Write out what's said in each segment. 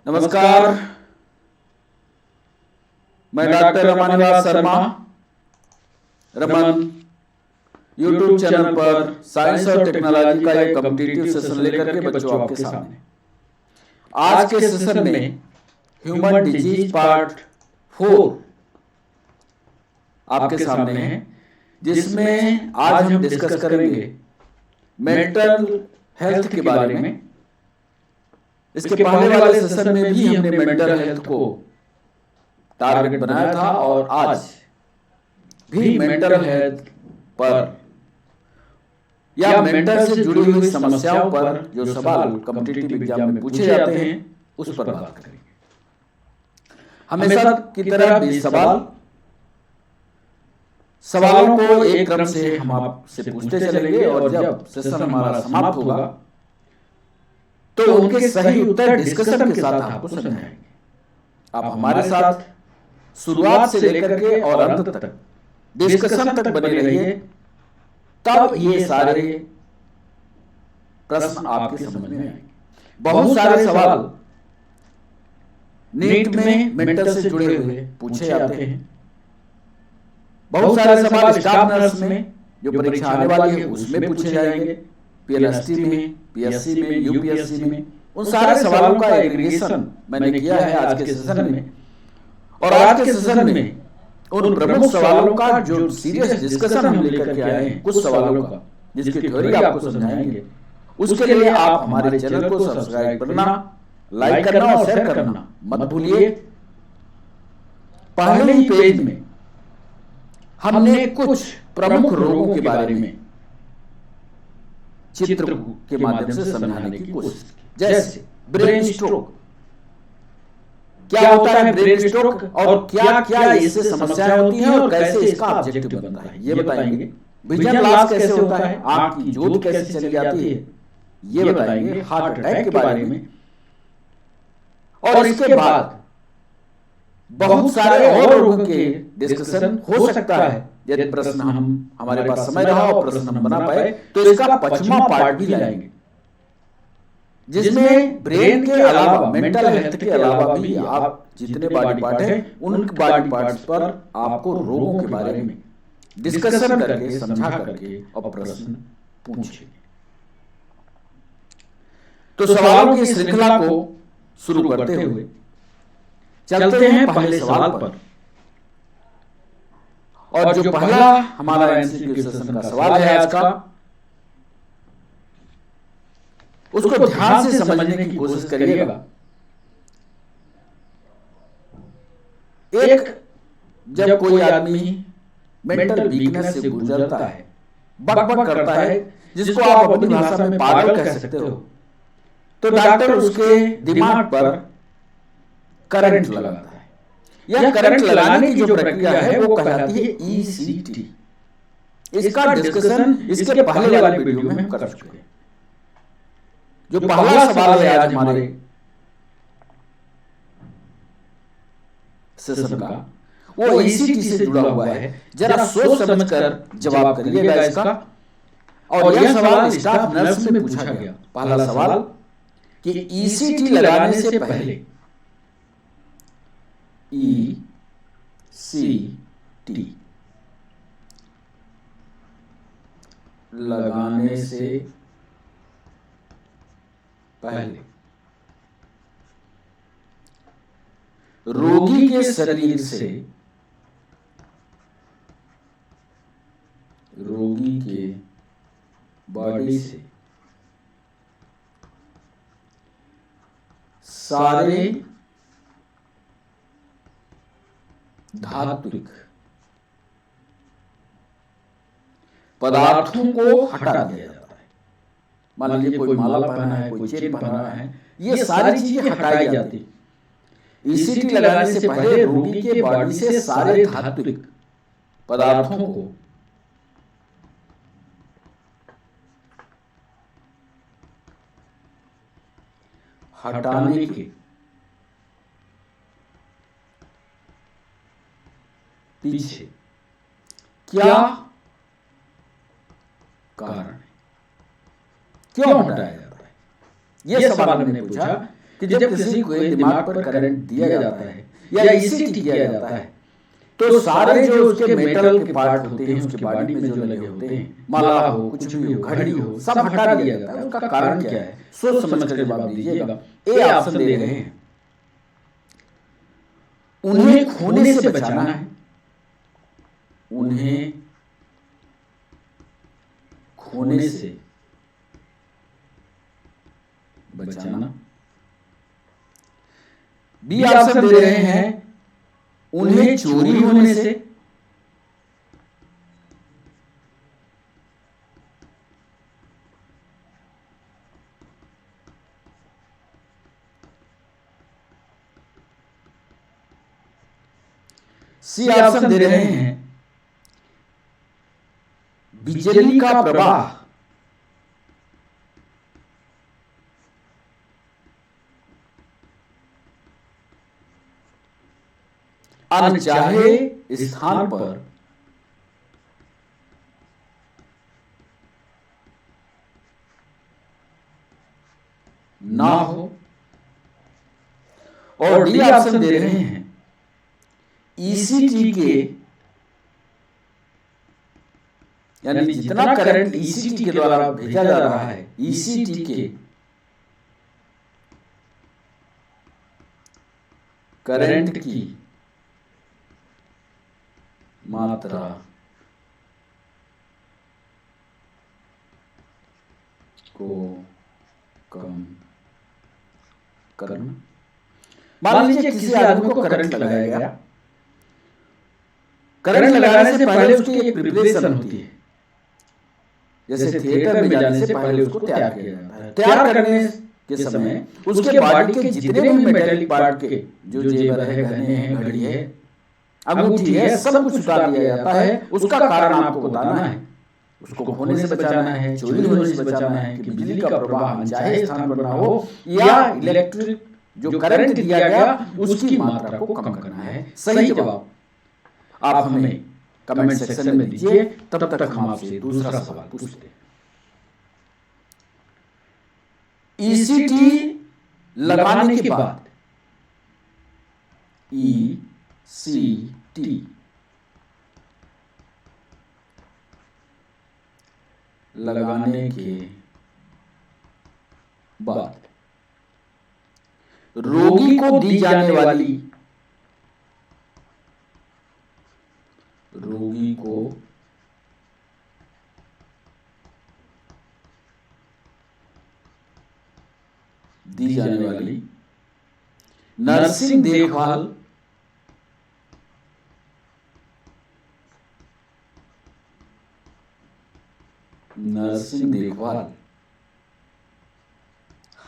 नमस्कार। मैं doctor Ramanivas Sharma Raman YouTube channel पर साइंस और टेक्नोलॉजी का एक कॉम्पिटिटिव सेशन लेकर के बच्चों आपके सामने। आज के सेशन में ह्यूमन डिजीज पार्ट 4 आपके सामने है, जिसमें आज हम डिस्कस करेंगे मेंटल हेल्थ के बारे में। इसके पहले वाले सेशन में भी हमने मेंटल हेल्थ को टारगेट बनाया था और आज भी मेंटल हेल्थ पर या मेंटल से जुड़ी हुई समस्याओं पर जो सवाल कॉम्पिटिटिव एग्जाम में पूछे जाते हैं उस पर बात करेंगे। हमेशा की तरह 20 सवालों को एक क्रम से हम आपसे पूछते चलेंगे और जब सेशन हमारा समाप्त होगा तो उनके सही उत्तर डिस्कशन के साथ आपको समझाएंगे। आप हमारे साथ शुरुआत से लेकर के और अंत तक डिस्कशन तक बने रहिए, तब ये सारे प्रश्न आपके समझ में आएंगे। बहुत सारे सवाल नीट में मेंटल से जुड़े हुए पूछे जाते हैं। बहुत सारे सवाल स्टाफ नर्स में जो परीक्षा आने वाली है उसमें पूछे जाएंगे, पीएनएसटी में, पीएससी में, यूपीएससी में। उन सारे सवालों का एग्रीगेशन मैंने किया है आज के सेशन में, और आज के सेशन में उन प्रमुख सवालों का जो सीरियस डिस्कशन हम लेकर के आए हैं, कुछ सवालों का जिसकी थ्योरी आपको समझाएंगे। उसके लिए आप हमारे चैनल को सब्सक्राइब करना, लाइक करना और शेयर करना मत भूलिए। पहले ही पेज में हमने कुछ प्रमुख रोगों के बारे में चित्र के माध्यम से समझाने की कोशिश की, जैसे ब्रेन स्ट्रोक। क्या होता है ब्रेन स्ट्रोक और क्या क्या इससे समस्याएं होती हैं और कैसे इसका ऑब्जेक्टिव बनता है, ये बताएंगे। विजन लॉस कैसे होता है, आंख की ज्योति कैसे चली जाती है, ये बताएंगे। हार्ट अटैक के बारे में, और इसके बाद बहुत सारे और रोगों के डिस्कशन हो सकता है। यदि प्रश्न हमारे पास समय रहा और प्रश्न हम बना पाए तो इसका 5वां पार्ट भी लाएंगे, जिसमें ब्रेन के अलावा, मेंटल हेल्थ के अलावा भी आप जितने बॉडी पार्ट हैं उन बॉडी पार्ट्स पर आपको रोगों के बारे में डिस्कशन करके, समझा करके और प्रश्न पूछेंगे। तो सवालों की श्रृंखला को शुरू करते हुए चलते हैं पहले सवाल पर। और जो पहला हमारा एमसीक्यू सेशन का सवाल है आज का, उसको ध्यान से समझने की कोशिश करिएगा। एक जब कोई आदमी मेंटल वीकनेस से गुजरता है, बक करता है, जिसको आप अपनी भाषा में पागल कह सकते हो, तो डॉक्टर उसके दिमाग पर करंट लगाता है। यह करंट लगाने की जो प्रक्रिया है वो कहलाती है ईसीटी। इसका डिस्कशन इसके पहले वाले वीडियो में हम कर चुके हैं। जो पहला सवाल है आज हमारे सेशन का, वो ईसीटी से जुड़ा हुआ है। जरा सोच समझकर जवाब करिएगा इसका। और यह सवाल स्टाफ नर्स में पूछा गया। पहला सवाल कि ईसीटी लगाने से पहले, ईसीटी लगाने से पहले रोगी के शरीर से, रोगी के बॉडी से सारे धात्विक पदार्थों को हटा दिया जाता है। मान लीजिए कोई माला पहना है, कोई चेन पहना है, ये सारी चीजें हटाई जाती है। ईसीटी लगाने से पहले रोगी के बॉडी से सारे धात्विक पदार्थों को हटाने के पीछे क्या कारण है, क्यों हटाया जाता है, यह सवाल हमने पूछा कि जब किसी को दिमाग पर करंट दिया जाता है या ईसीटी किया जाता है तो सारे जो उसके मेटल के पार्ट होते हैं उसके बॉडी में जो लगे होते हैं, माला हो, कुछ भी हो, घड़ी हो, सब हटा दिया जाता है। उसका कारण क्या है, सोच समझ कर जवाब दीजिएगा। ए ऑप्शन दे रहे हैं, उन्हें खोने से बचाना है, उन्हें खोने से बचाना। बी ऑप्शन दे रहे हैं, उन्हें चोरी होने से, सी ऑप्शन दे रहे हैं, बिजली का प्रवाह अनचाहे स्थान पर ना हो। और डी ऑप्शन दे रहे हैं, ईसीटी के यानी जितना करंट ईसीटी के द्वारा भेजा जा रहा है, ईसीटी के करंट की मात्रा को कम करना। मान लीजिए किसी आदमी को करंट लगाया गया, करंट लगाने से पहले उसकी एक प्रिपरेशन होती है, जैसे थिएटर में जाने से पहले उसको तैयार किया जाता है। तैयार करने के समय उसके बॉडी के जितने भी मेटेलिक पार्ट के जो जेवर है, गहने हैं, घड़ी है, अंगूठी है, सब कुछ उतार दिया जाता है। उसका कारण आपको बताना है, उसको खोने से बचाना है, चोरी होने से बचाना है, कि बिजली का प्रवाह अनचाहे स्थान पर ना हो, या इलेक्ट्रिक जो करंट दिया गया उसकी मात्रा को कम करना है। सही जवाब आप हमें कमेंट सेक्शन में दीजिए, तब तक हम आपसे दूसरा सवाल पूछते हैं। ईसीटी लगाने के बाद, ईसीटी लगाने के बाद रोगी को दी जाने वाली, रोगी को दी जाने वाली नर्सिंग देखभाल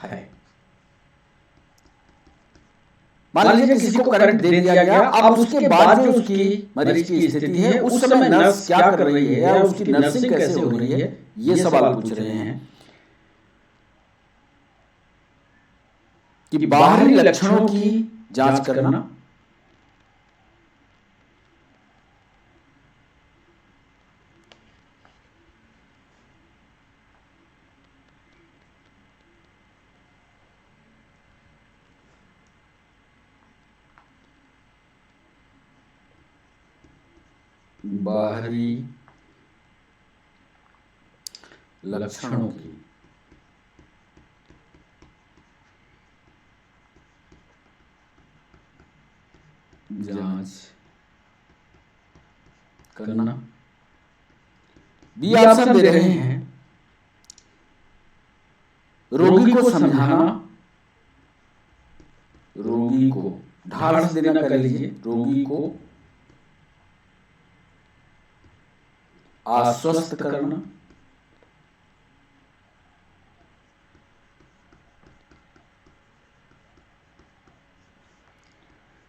है। मान लीजिए किसी को करंट दे दिया गया, अब उसके बाद जो उसकी मरीज की स्थिति है, उस समय नर्स क्या कर रही है या उसकी नर्सिंग कैसे हो रही है, ये सवाल पूछ रहे हैं। कि बाहरी लक्षणों की जांच करना, बाहरी लक्षणों की जांच करना। बी ऑप्शन दे रहे हैं, रोगी को समझाना, रोगी को ढाढ़स देना, कर लीजिए, रोगी को आश्वस्त करना,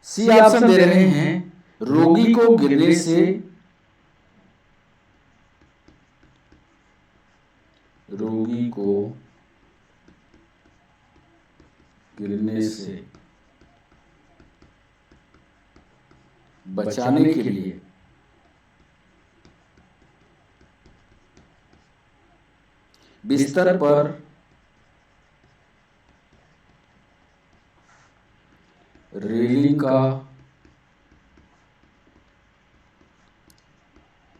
सी ऑप्शन दे रहे हैं, रोगी को गिरने से, रोगी को गिरने से बचाने के लिए बिस्तर पर का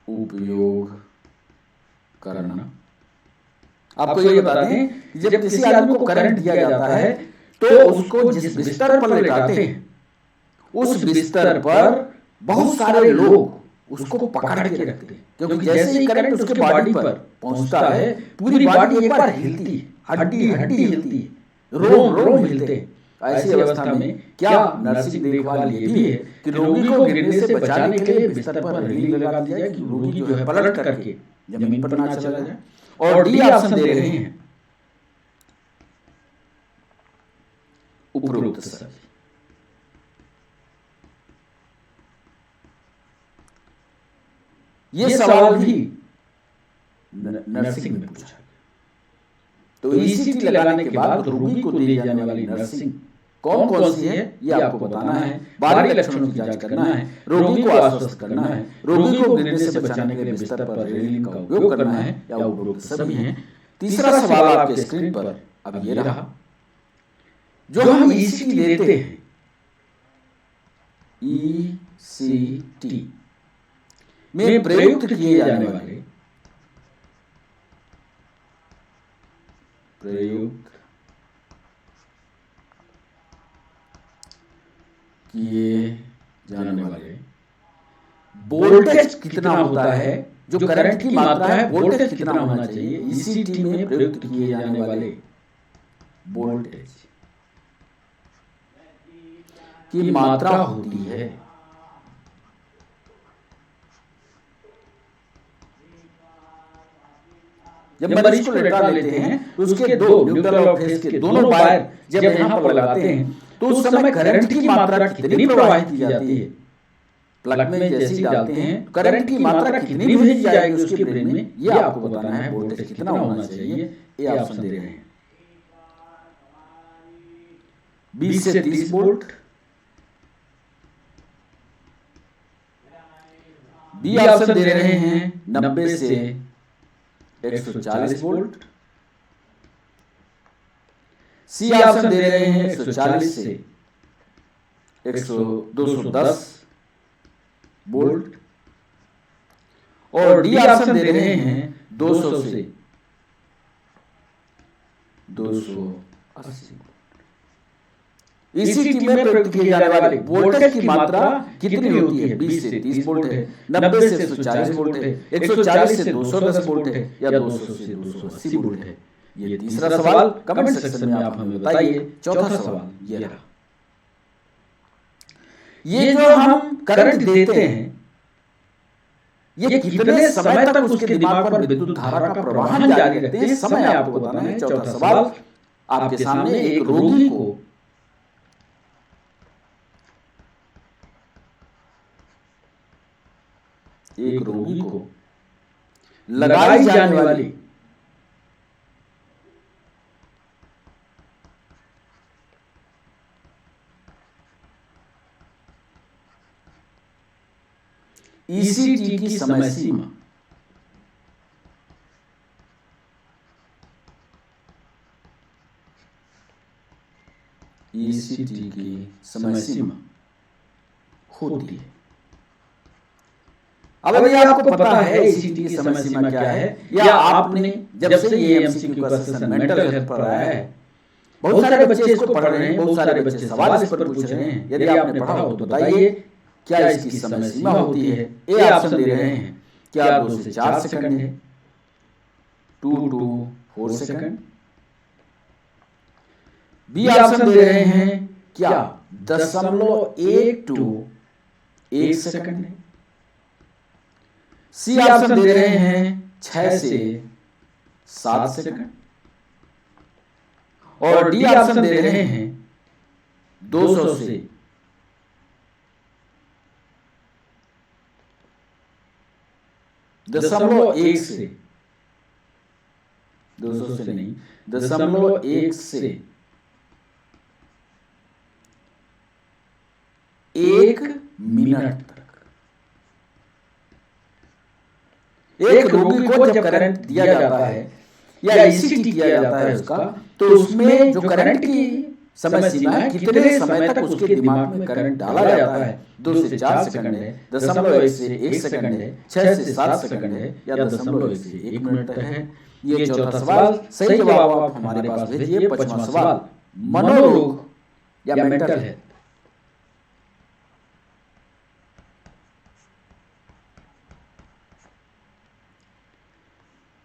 उपयोग करना। आपको ये बता दें, जब किसी आदमी को करंट दिया जाता है तो उसको जिस बिस्तर पर लेटाते हैं उस बिस्तर पर बहुत सारे लोग उसको पकड़ के रखते हैं, क्योंकि जैसे ही करंट उसके बॉडी पर पहुंचता है पूरी बॉडी एक बार हिलती है, हड्डी हड्डी हिलती है, रोम रोम हिलते हैं। ऐसी अवस्था में क्या नर्सिंग देखभाल ये भी है कि रोगी को गिरने से बचाने के लिए बिस्तर पर रेलिंग लगा दी जाए कि रोगी जो है पलट करके जमीन पर ना चला जाए। और डी ऑप्शन दे रहे हैं उपरोक्त सभी। ये सवाल भी नर्सिंग में पूछा गया। तो ईसीटी लगाने के बाद रोगी को दी जाने वाली नर्सिंग कौन कौन सी है ये आपको बताना है। बाहरी लक्षणों की जांच करना है, रोगी को आश्वस्त करना है, रोगी को गिरने से बचाने के लिए बिस्तर पर रेलिंग का उपयोग करना है, या उपरोक्त सभी हैं। तीसरा सवाल आपके स्क्रीन पर अब ये रहा, जो हम ईसीटी देते हैं, ईसीटी में प्रयुक्त किए जाने वाले वोल्टेज कितना होता है, जो करंट की मात्रा है वोल्टेज कितना होना चाहिए। ईसीटी में प्रयुक्त किए जाने वाले वोल्टेज की मात्रा होती है जब मरीज को लेटा लेते हैं तो उसके दो न्यूट्रल और फेज के दोनों वायर जब यहां पर लगाते हैं तो उस समय करंट की मात्रा कितनी प्रवाहित की जाती है। प्लग में जैसे ही डालते हैं करंट की मात्रा कितनी भेजी जाएगी उसके ब्रेन में, ये आपको बताना है। वोल्टेज कितना होना चाहिए ये ऑप्शन दे रहे हैं 20 से 30 वोल्ट, बी ऑप्शन दे रहे हैं 90 से 140 वोल्ट, सी ऑप्शन दे रहे हैं 140 से 210 वोल्ट, और डी ऑप्शन दे रहे हैं 200 से 280। ईसीटी में प्रयुक्त किए जाने वाले वोल्टेज की मात्रा कितनी होती है। 20 से 30 वोल्ट है, 90 से 140 वोल्ट है, 140 से 210 वोल्ट है, या 200 से 280 वोल्ट है। ये तीसरा सवाल कमेंट सेक्शन में आप हमें बताइए। चौथा सवाल ये रहा, ये जो हम करंट देते हैं ये कितने समय तक उसके दिमाग पर विद्युत धारा का प्रवाहन जारी रखते हैं, समय आपको बताना है। चौथा सवाल आपके सामने, एक रोगी को लगाई जाने वाली ईसीटी की समय सीमा होती है। अब यदि आपको पता है ईसीटी की समय सीमा क्या है, या आपने जब से ये एमसीक्यू का सेशन मेंटल हेल्थ पर आया है बहुत सारे बच्चे इसको पढ़ रहे हैं, बहुत सारे बच्चे सवाल इस पर पूछ रहे हैं। यदि आपने पढ़ा हो तो बताइए क्या इसकी समय सीमा होती है। ए ऑप्शन दे रहे हैं क्या 2 से 4 सेकंड है, 2 to 4 सेकंड, बी ऑप्शन दे रहे हैं क्या 0.1 to 1 सेकंड है, सी ऑप्शन दे रहे हैं 6 से 7 सेकंड, और डी ऑप्शन दे रहे हैं 200 से 0.1 से 200 से नहीं 0.1 से 1 मिनट तक। एक रोगी को जब करंट दिया जाता है या ईसीटी किया जाता है उसका, तो उसमें जो करंट की समय सीमा है, कितने समय तक उसके दिमाग में करंट डाला जाता है। 2 से 4 सेकंड है, 0.1 से 1 सेकंड है, 6 से 7 सेकंड है, या 0.1 से 1 मिनट तक है। ये चौथा सवाल। सही जवाब आप हमारे पास भेजिए। 5वां सवाल, मनोरोग या मेंटल हेल्थ।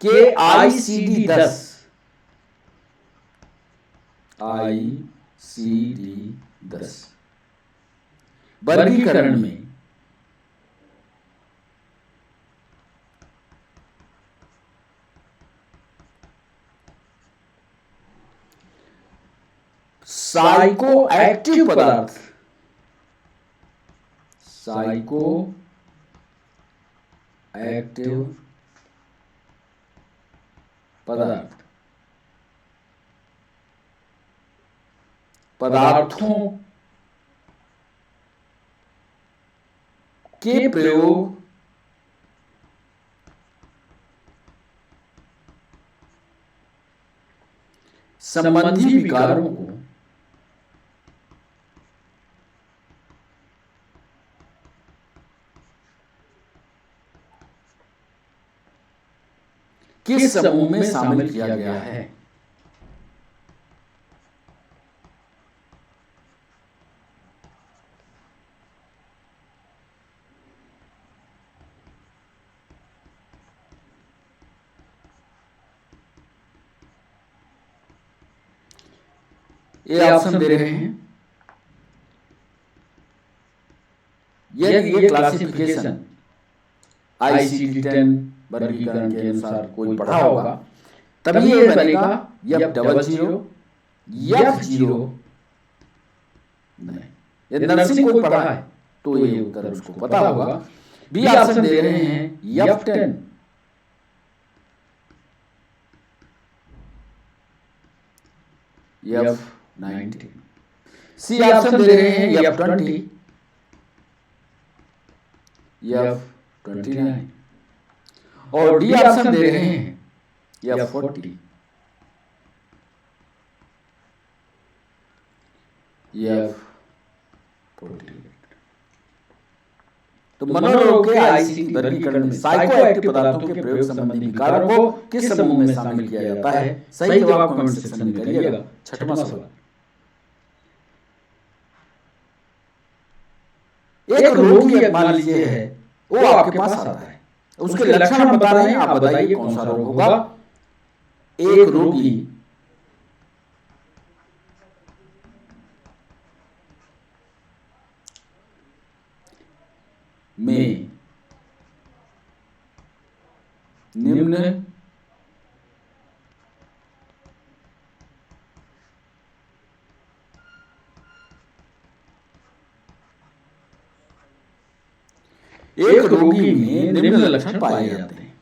के ICD 10 ICD 10 वर्गीकरण में साइको एक्टिव पदार्थ, साइको एक्टिव पदार्थ, पदार्थों के प्रयोग संबंधी विकारों को किस समूह में शामिल किया गया है? ये ऑप्शन दे रहे हैं। यदि ये क्लासिफिकेशन ICD 10 वर्गीकरण के अनुसार कोई पढ़ा होगा, तभी ये बनेगा F00, F0 नहीं। यदि नर्सिंग कोई पढ़ा है तो ये उत्तर उसको पता होगा। बी ऑप्शन दे रहे हैं F10, F19। सी ऑप्शन दे रहे हैं F20, F29। और डी ऑप्शन दे रहे हैं F40, F48। तो मनोरोग के ICD वर्गीकरण में साइको एक्टिव पदार्थों के प्रयोग संबंधी विकारों को किस समूह में शामिल किया जाता है? सही जवाब कमेंट सेक्शन में करिएगा। 6वां सवाल, एक रोगी मान लीजिए है, वो आपके पास आता है, उसके लक्षण हम बता रहे हैं, आप बताइए कौन सा रोग होगा। एक रोगी में निम्न एक रोगी में निम्न लक्षण पाए जाते हैं।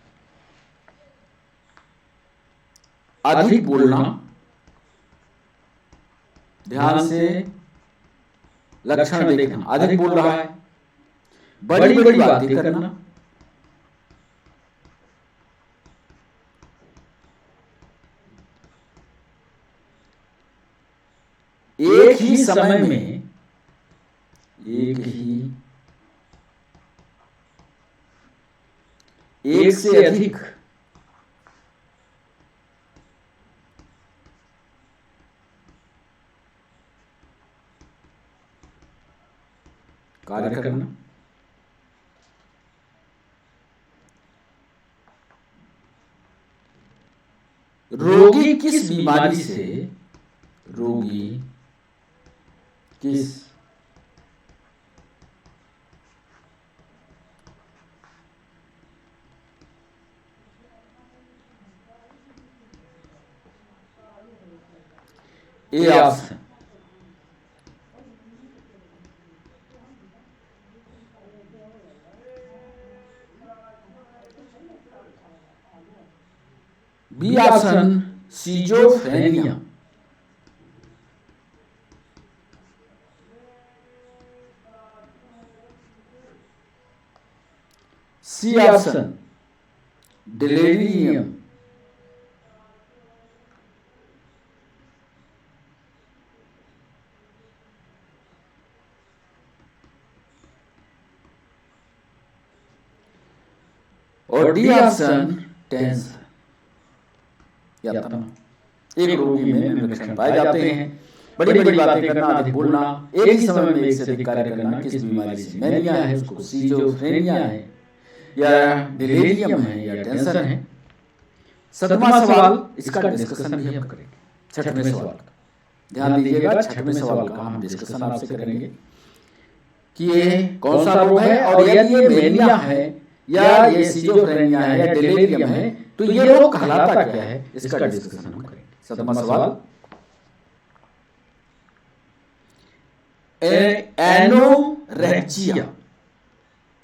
अधिक बोलना, ध्यान से लक्षण देखना, अधिक बोल रहा है, बड़ी बड़ी बातें करना, एक ही समय में एक से अधिक कार्य करना, रोगी किस बीमारी से, रोगी किस A option B option schizophrenia, C option delirium, D option tension, एक रोगी में निम्न लक्षण पाए जाते हैं: बड़ी बड़ी बातें करना, अधिक बोलना, एक ही समय में एक से अधिक कार्य करना। किस बीमारी से मैनिया है, उसको सिजोफ्रेनिया है या डिलीरियम है या टेंशन है। 7वां सवाल, इसका डिस्कशन भी हम करेंगे। 6वें सवाल का ध्यान दीजिएगा। 6वें सवाल का हम डिस्कशन आपसे करेंगे कि ये कौन सा रोग है, और यदि ये मेनिया है या ये सिजोफ्रेनिया है या डिलीरियम है तो ये रोग कहलाता क्या है, इसका डिस्कशन हम करेंगे। 7वां सवाल, एनोरेक्सिया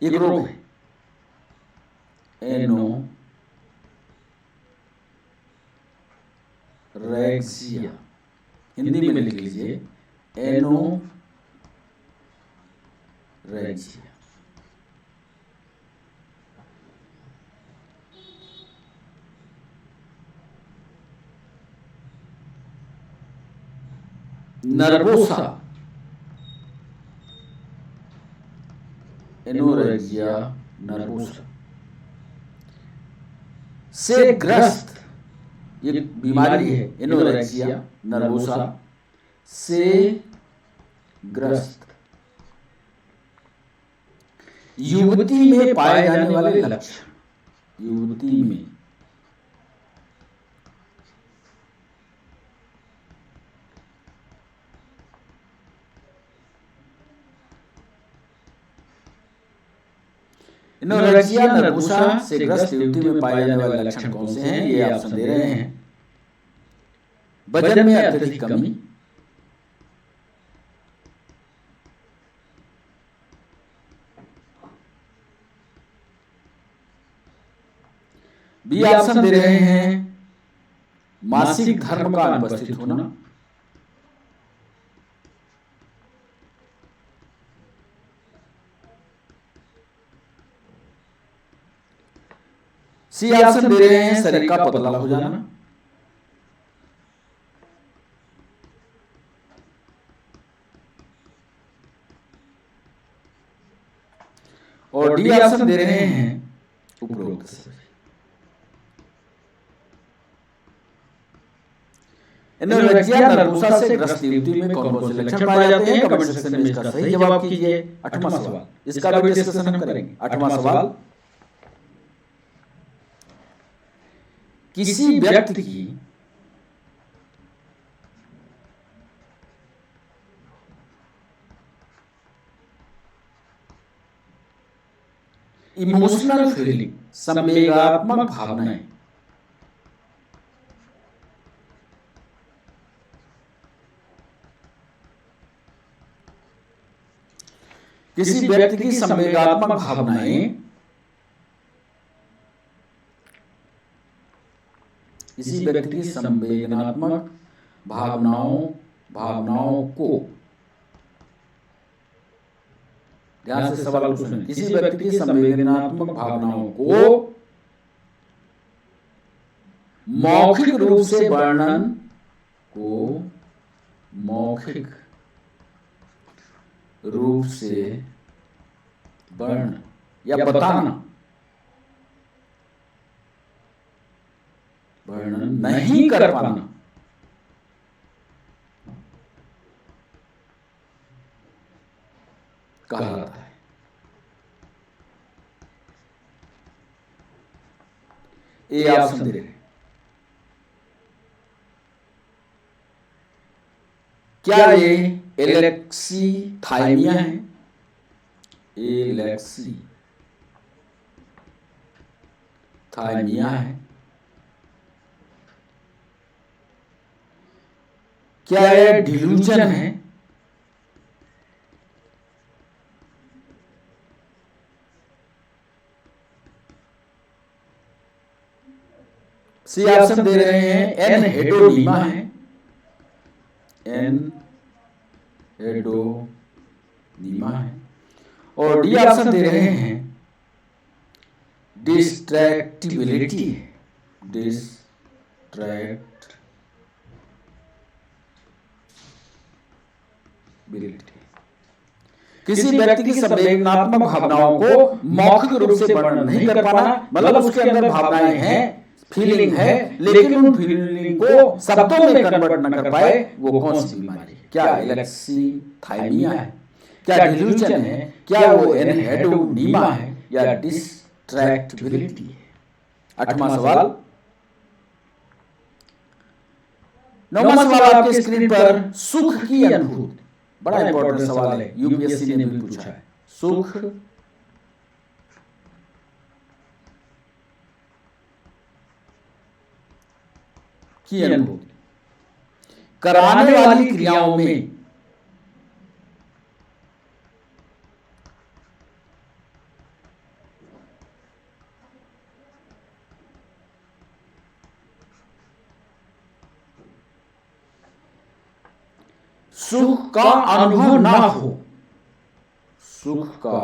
एक रोग है। एनोरेक्सिया हिंदी में लिख लीजिए, एनोरेक्सिया। नर्वोसा, एनोरेक्सिया नर्वोसा से ग्रस्त ये बीमारी है। एनोरेक्सिया नर्वोसा से ग्रस्त युवती में पाए जाने वाले लक्षण, युवती में एनोरेक्सिया नर्वोसा से ग्रस्त युवती में पाए जाने वाले लक्षण कौन से हैं, ये ऑप्शन दे रहे हैं: वजन में अत्यधिक कमी, बी ऑप्शन दे रहे हैं मासिक धर्म का अनुपस्थित होना, सी ऑप्शन दे रहे हैं शरीर का पतला हो जाना, और डी ऑप्शन दे रहे हैं उपरोक्त सभी। एनोरेक्सिया नर्वोसा से ग्रस्त युवती में कौन कौन से लक्षण पाए जाते हैं, कमेंट सेक्शन में इसका सही जवाब कीजिए। 8वां सवाल, इसका भी डिस्कशन हम करेंगे। 8वां सवाल, किसी व्यक्ति की इमोशनल फीलिंग, संवेगात्मक भावनाएं, किसी व्यक्ति की संवेगात्मक भावनाएं किसी व्यक्ति की संवेदनात्मक भावनाओं को, ध्यान से सवाल को सुनें, किसी व्यक्ति की संवेदनात्मक भावनाओं को मौखिक रूप से वर्णन या बताना, वर्णन नहीं कर पाना कहा जाता है। ए ऑप्शन दे रहे हैं। क्या ये एलेक्सीथाइमिया है? एलेक्सीथाइमिया है। क्या ये डिल्यूजन है? सी ऑप्शन दे रहे हैं एनहेडोनीमा है, एनहेडोनीमा है, और डी ऑप्शन दे रहे हैं डिस्ट्रैक्टिबिलिटी है, किसी व्यक्ति की संवेदनात्मक भावनाओं को मौखिक रूप से वर्णन नहीं कर पाना, मतलब उसके अंदर भावनाएं हैं, फीलिंग है, लेकिन उन फीलिंग को शब्दों में कन्वर्ट न कर पाए, वो कौन सी बीमारी है? क्या एलेक्सीथाइमिया है, क्या डिल्यूजन है, क्या वो एनहेडोनीमा है, या डिस्ट्रैक्टिबिलिटी है? 8वां सवाल। 9वां सवाल आपके स्क्रीन पर, सुख की अनुभूति। बड़ा इंपॉर्टेंट सवाल है, यूपीएससी ने भी पूछा है। सुख की अनुभूति कराने वाली क्रियाओं में सुख का अनुभव ना हो, सुख का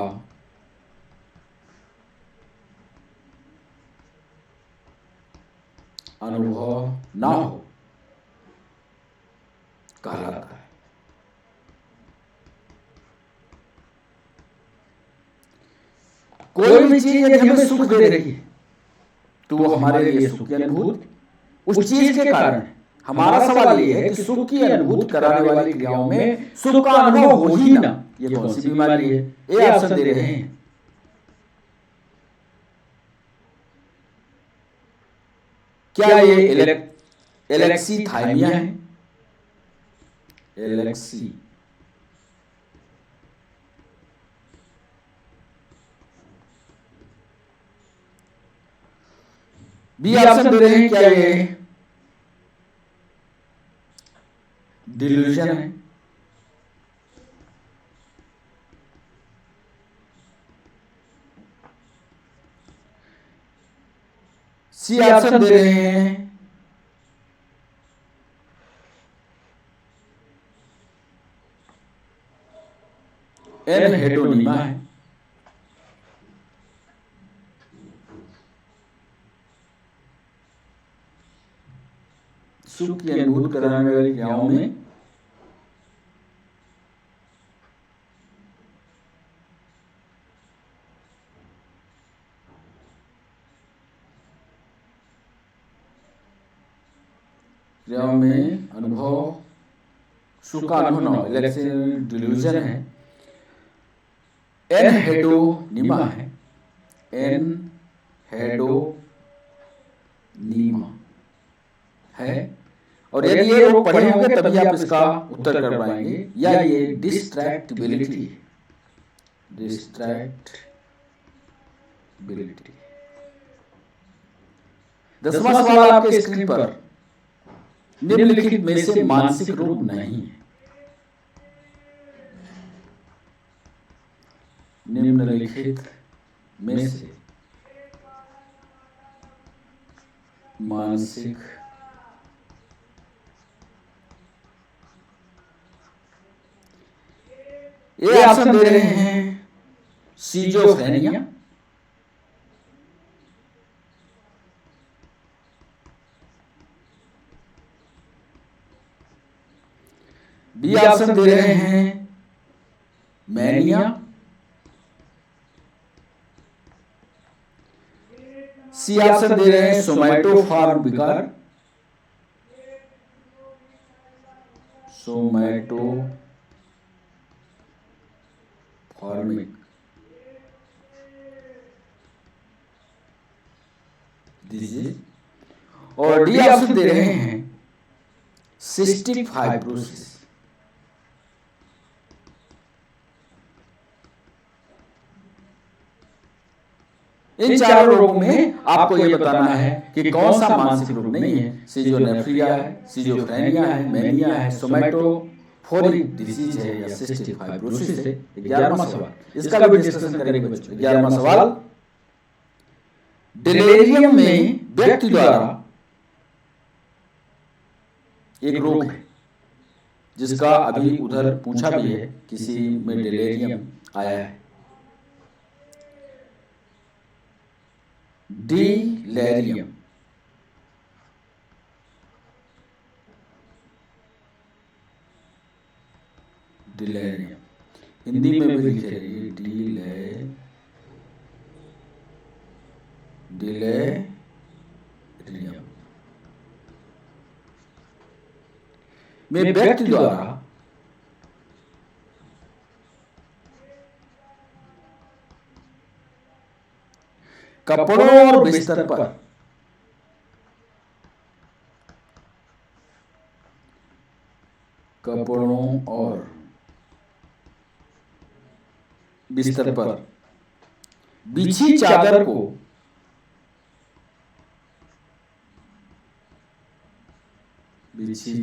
अनुभव ना हो कहलाता है। कोई भी चीज यदि हमें सुख दे रही है तो वो हमारे लिए सुख की अनुभूति उस चीज के कारण है। हमारा सवाल ये है कि सुख की अनुभूति कराने वाली क्रियाओं में सुख का अनुभव हो ही ना, ये कौन सी बीमारी है? ये ऑप्शन दे रहे हैं। क्या ये एलेक्सीथाइमिया है? एलेक्सी बी ऑप्शन दे रहे हैं। क्या ये डिल्यूजन है? सी ऑप्शन दे रहे हैं एनहेडोनीमा है। सुख की अनुभूति कराने वाली क्रियाओं में अनुभव सुख का अनुभव ना हो, डिल्यूजन है। एनहेडोनीमा है, एनहेडोनीमा है। और यदि ये लोग पढ़े होंगे तभी आप इसका उत्तर कर पाएंगे। या ये डिस्ट्रैक्टिबिलिटी, डिस्ट्रैक्टिबिलिटी। 10वां सवाल आपके स्क्रीन पर, निम्नलिखित में से मानसिक रोग नहीं है। निम्नलिखित में से मानसिक ये ऑप्शन दे रहे हैं सिजोफ्रेनिया, बी ऑप्शन दे रहे हैं मैनिया, सी ऑप्शन दे रहे हैं सोमैटोफॉर्म विकार, सोमैटोफॉर्मिक डिजीज, और डी ऑप्शन दे रहे हैं सिस्टिक फाइब्रोसिस। इन चारों रोगों में आपको यह बताना है कि कौन सा मानसिक रोग नहीं है। सिजोनेफ्रिया है, सिजोफ्रेनिया है, मैनिया है, सोमैटोफोरिक डिजीज है, या सिस्टिक फाइब्रोसिस है। 11वां सवाल, इसका भी डिस्कशन करेंगे बच्चों। 11वां सवाल, डिलेरियम में व्यक्ति द्वारा एक रोग है जिसका अभी उधर पूछा भी है, किसी में डिलेरियम आया है। डिलेरियम, डिलेरियम हिंदी में भी लिखे रहिए, डिलेरियम में व्यक्ति द्वारा कपड़ों और बिस्तर पर बिछी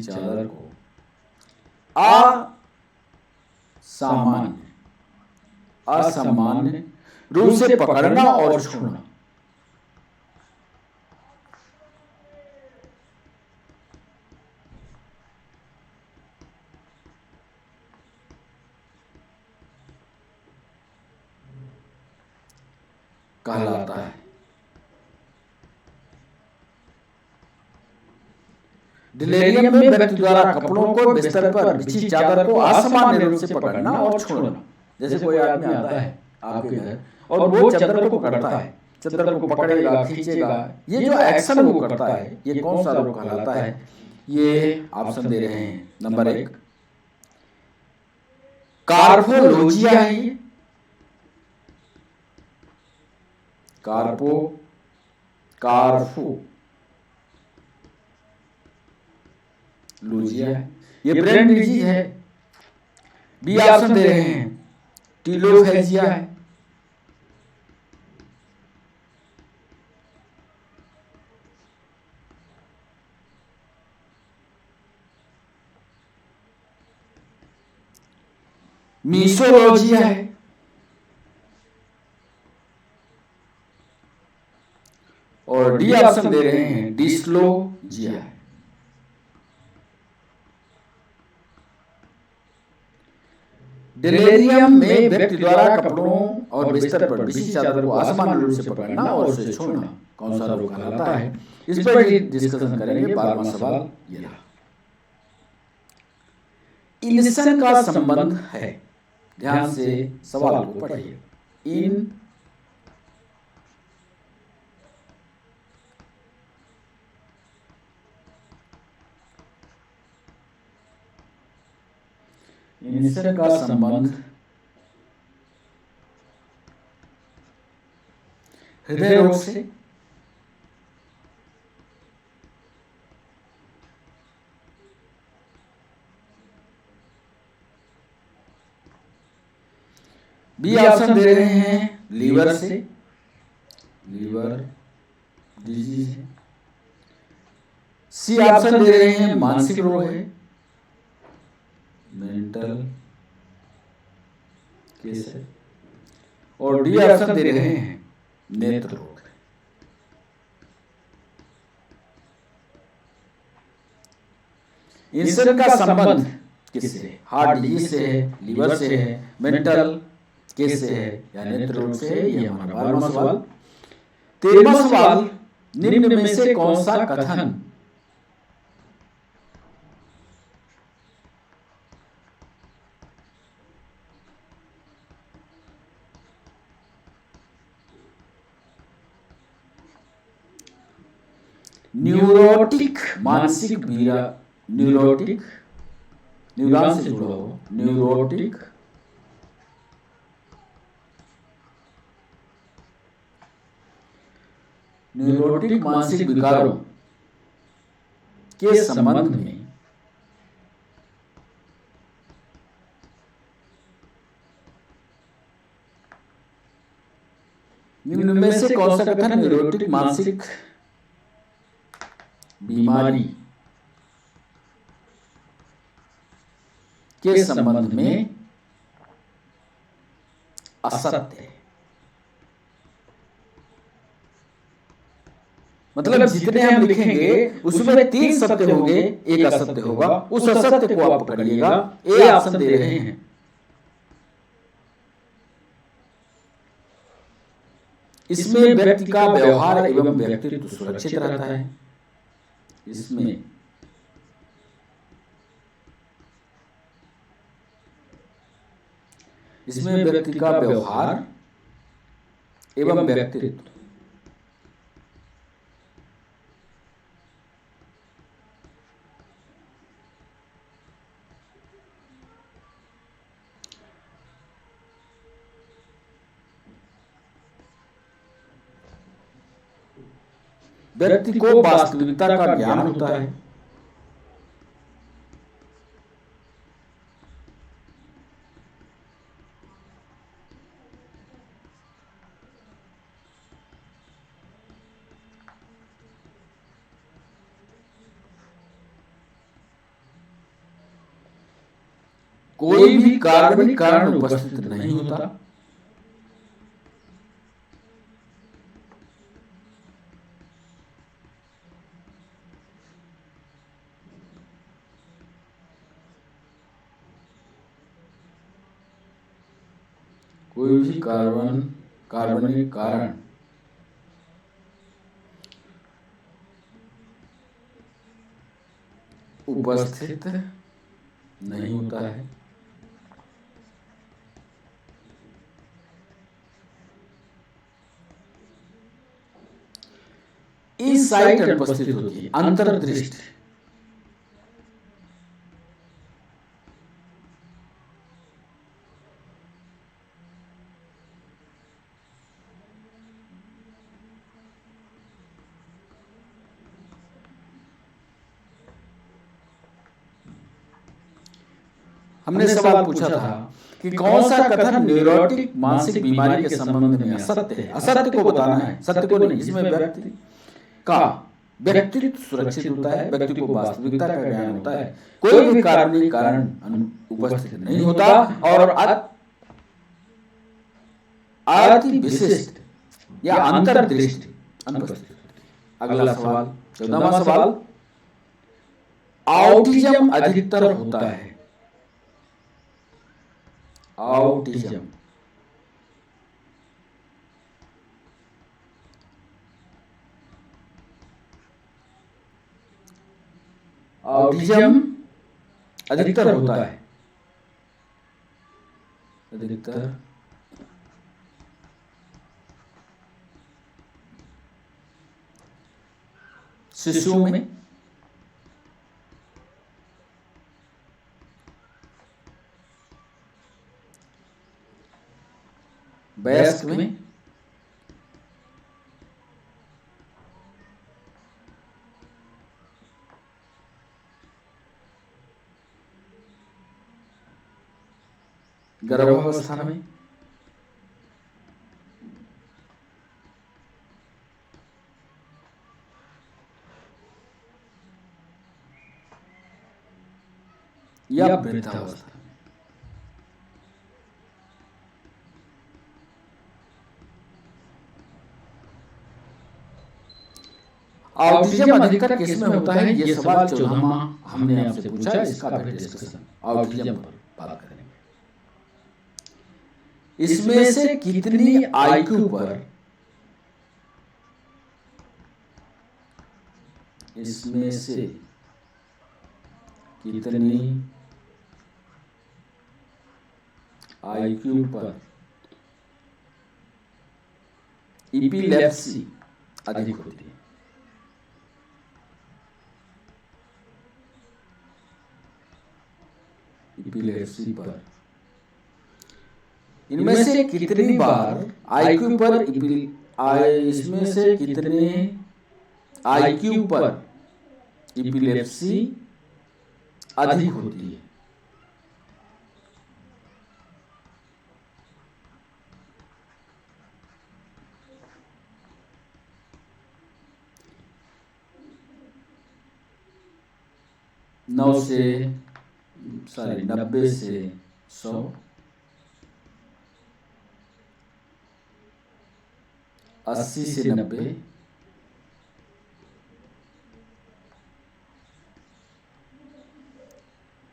चादर को असामान्य रूप से पकड़ना और छूना कहलाता है। डिलेरियम में व्यक्ति द्वारा कपड़ों को बिस्तर पर बिछी चादर को असामान्य रूप से पकड़ना और छोड़ना। जैसे कोई आदमी आता है आपके घर और वो चादर को पकड़ता है, चादर को पकड़ेगा, खींचेगा, ये जो एक्शन वो करता है, ये कौन सा रोग कहलाता है? ये ऑप्शन दे रहे हैं। नंबर 1 कार्पोलॉजिया है, ये कार्पोलॉजिया है, ये ब्रेन डिजीज है। बी ऑप्शन दे रहे हैं टीलोफेजिया है, मीसोलॉजिया है, और डी ऑप्शन दे रहे हैं डिस्लोजिया है। डिलेरियम में व्यक्ति द्वारा कपड़ों और बिस्तर पर बिछी चादर को असामान्य रूप से पकड़ना और उसे छोड़ना कौन सा रोग कहलाता है? इस पर डिस्कशन करेंगे। 12वां सवाल ये रहा। इनसन का संबंध है, ध्यान से सवाल को पढ़िए। इनसन का संबंध हृदय रोग से, बी ऑप्शन दे रहे हैं लीवर से, लीवर डिजीज है। सी ऑप्शन दे रहे हैं मानसिक रोग है, मेंटल केस है, और डी ऑप्शन दे रहे हैं नेत्र रोग है। इनसन का संबंध किससे? हार्ट डिजीज से है, लीवर से है, मेंटल केस से है या नेत्र रोग से है? ये हमारा 12वां सवाल। 13वां सवाल, निम्न में से कौन सा कथन न्यूरोटिक मानसिक पीड़ा, न्यूरोटिक न्यूरॉन से जुड़ा हो, न्यूरोटिक मानसिक विकारों के संबंध में निम्न में से कौन सा कथन न्यूरोटिक मानसिक बीमारी के संबंध में असत्य है? मतलब जितने हम लिखेंगे उसमें 3 सत्य होंगे, एक असत्य होगा। उस असत्य को आप पकड़िएगा। ए ऑप्शन दे रहे हैं। इसमें व्यक्ति का व्यवहार एवं व्यक्तित्व सुरक्षित रहता है। इसमें इसमें व्यक्ति का व्यवहार एवं व्यक्तित्व, व्यक्ति को वास्तविकता का ज्ञान होता है। कोई भी काल्पनिक कारण उपस्थित नहीं होता। कोई भी काल्पनिक कारण उपस्थित नहीं होता है। इनसाइट अनुपस्थित होती है, अंतर्दृष्टि। हमने सवाल पूछा था कि कौन सा कथन न्यूरोटिक मानसिक बीमारी के संबंध में असत्य है। असत्य को बताना है, सत्य को नहीं। जिसमें व्यक्ति का व्यक्तित्व सुरक्षित होता है, व्यक्ति को वास्तविकता का ज्ञान होता है, कोई भी काल्पनिक कारण उपस्थित नहीं होता और अति विशिष्ट या अंतर्दृष्टि अनुपस्थित होती है। अगला सवाल, 14वां सवाल, ऑटिज्म अधिकतर होता है। ऑटिज्म अधिकतर होता है। अधिकतर शिशुओं में, वयस्क में, गर्भावस्था में, या वृद्धावस्था। ऑटिज्म अधिकतर किस में होता है? ये सवाल 14वां हमने आपसे पूछा। इसका फिर डिस्कशन ऑटिज्म पर बात करेंगे। इसमें से कितनी आईक्यू पर, इसमें से कितनी आईक्यू पर इपिलेप्सी अधिक होती है? इपिलेप्सी पर इनमें से कितनी बार आईक्यू पर इसमें से कितने आईक्यू पर इपिलेप्सी अधिक होती है? नौ से 90 से 100, 80 से 90,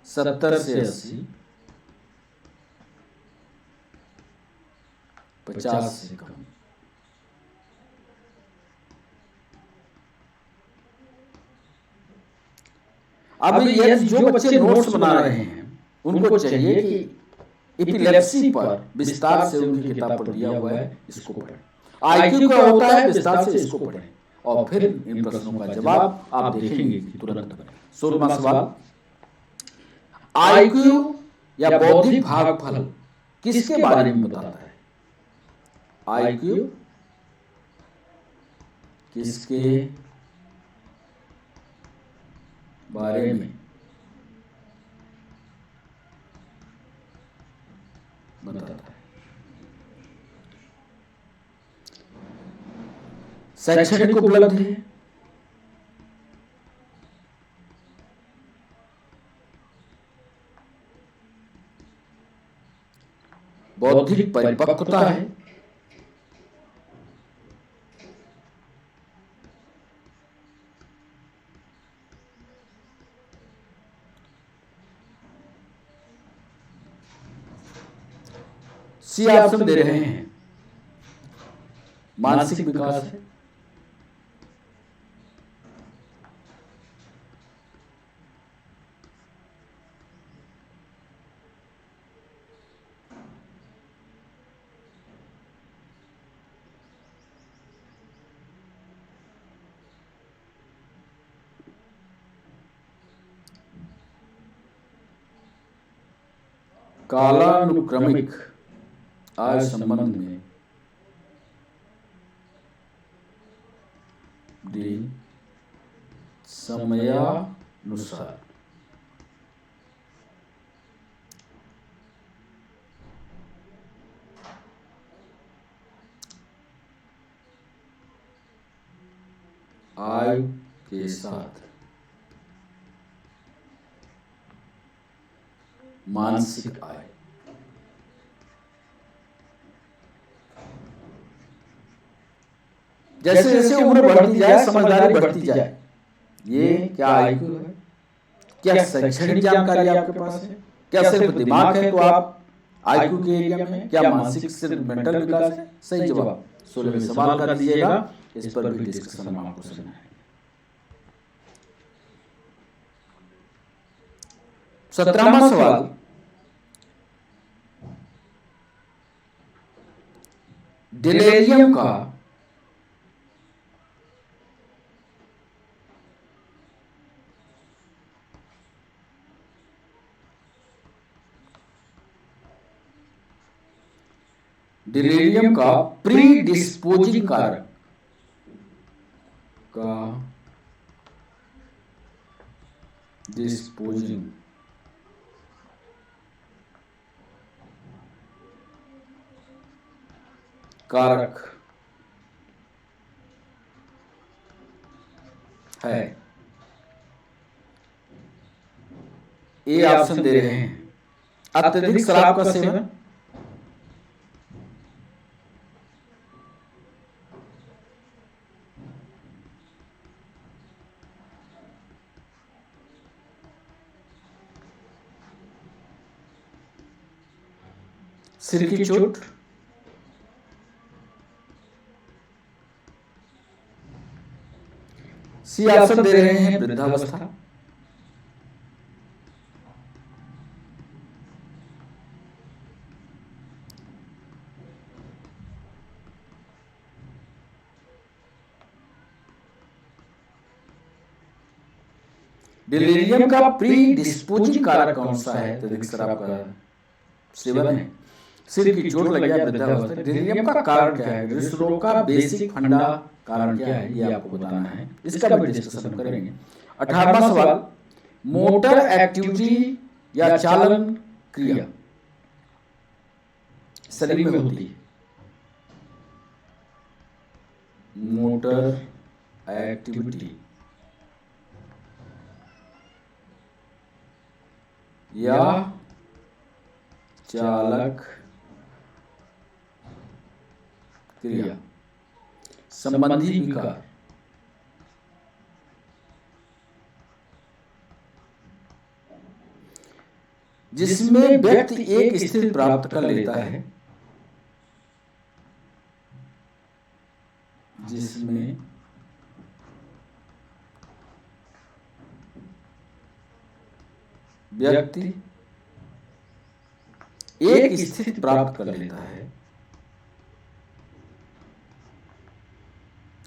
70 से 80, 50 से कम। अब ये जो बच्चे नोट्स बना रहे हैं उनको चाहिए कि एपिलेप्सी पर विस्तार से उनकी किताब पर दिया हुआ है, इसको पढ़ें। आईक्यू क्या होता है, विस्तार से इसको पढ़ें और फिर इन प्रश्नों का जवाब आप देखेंगे कि तुरंत बने। 16वां सवाल, आईक्यू या बौद्धिक भागफल किसके बारे में बताता है? आईक्यू किसके बारे में बताता है? शैक्षणिक उपलब्धि, बौद्धिक परिपक्वता है, सी ऑप्शन दे रहे हैं, मानसिक विकास है, कालानुक्रमिक आय संबंध में डी समयानुसार आयु के साथ मानसिक आय। जैसे जैसे उम्र बढ़ती जाए, समझदारी बढ़ती जाए, ये क्या आईक्यू है? क्या शैक्षणिक जानकारी आपके पास है? क्या सिर्फ दिमाग है तो आप आईक्यू के एरिया में? क्या मानसिक सिर्फ मेंटल विकास है? सही जवाब 16वें सवाल का दीजिएगा, इस पर भी डिस्कशन हम आपको सुनाएंगे। 17वां सवाल, डिलेरियम का प्रीडिस्पोजिंग कारक का डिस्पोजिंग कारक है। ए ऑप्शन दे रहे हैं, अत्यधिक शराब का सेवन, सिर की चोट, सी ऑप्शन दे रहे हैं, वृद्धावस्था, डिलेरियम का प्रीडिस्पोजिंग कारक कौन सा है? अत्यधिक शराब का सेवन है, सिर की चोट लग गया, वृद्धावस्था। डिलेरियम का कारण क्या है? हृदय रोग का बेसिक फंडा कारण क्या है, ये आपको बताना है, इसका भी डिस्कशन हम करेंगे। 18वां सवाल, मोटर एक्टिविटी या चालन क्रिया शरीर में होती है, मोटर एक्टिविटी या चालक क्रिया संबंधी विकार जिसमें व्यक्ति एक स्थिति प्राप्त कर लेता है, जिसमें व्यक्ति एक स्थिति प्राप्त कर लेता है,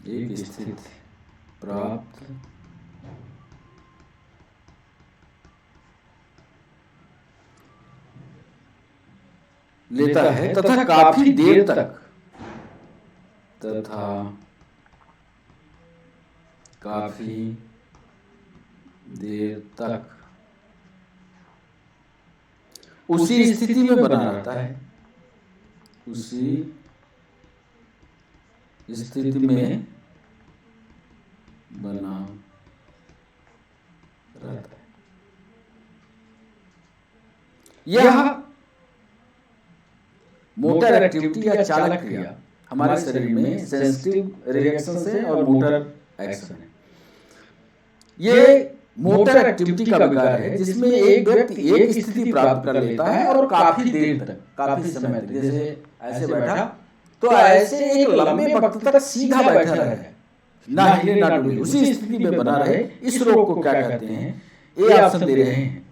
एक स्थिति प्राप्त लेता है तथा काफी देर तक उसी स्थिति में बना रहता है, उसी स्थिति में बना रहता है। यह मोटर एक्टिविटी या चालक क्रिया हमारे शरीर में सेंसिटिव रिएक्शन है और मोटर एक्शन है। ये मोटर एक्टिविटी का विकार है जिसमें एक व्यक्ति एक स्थिति प्राप्त कर लेता है और काफी देर तक, काफी समय तक, जैसे ऐसे बैठा तो ऐसे एक लंबे वक्त तक सीधा बैठा रहे, ना हिले ना डुले, उसी स्थिति में बना रहे। इस रोग को क्या कहते हैं? ए ऑप्शन दे रहे हैं,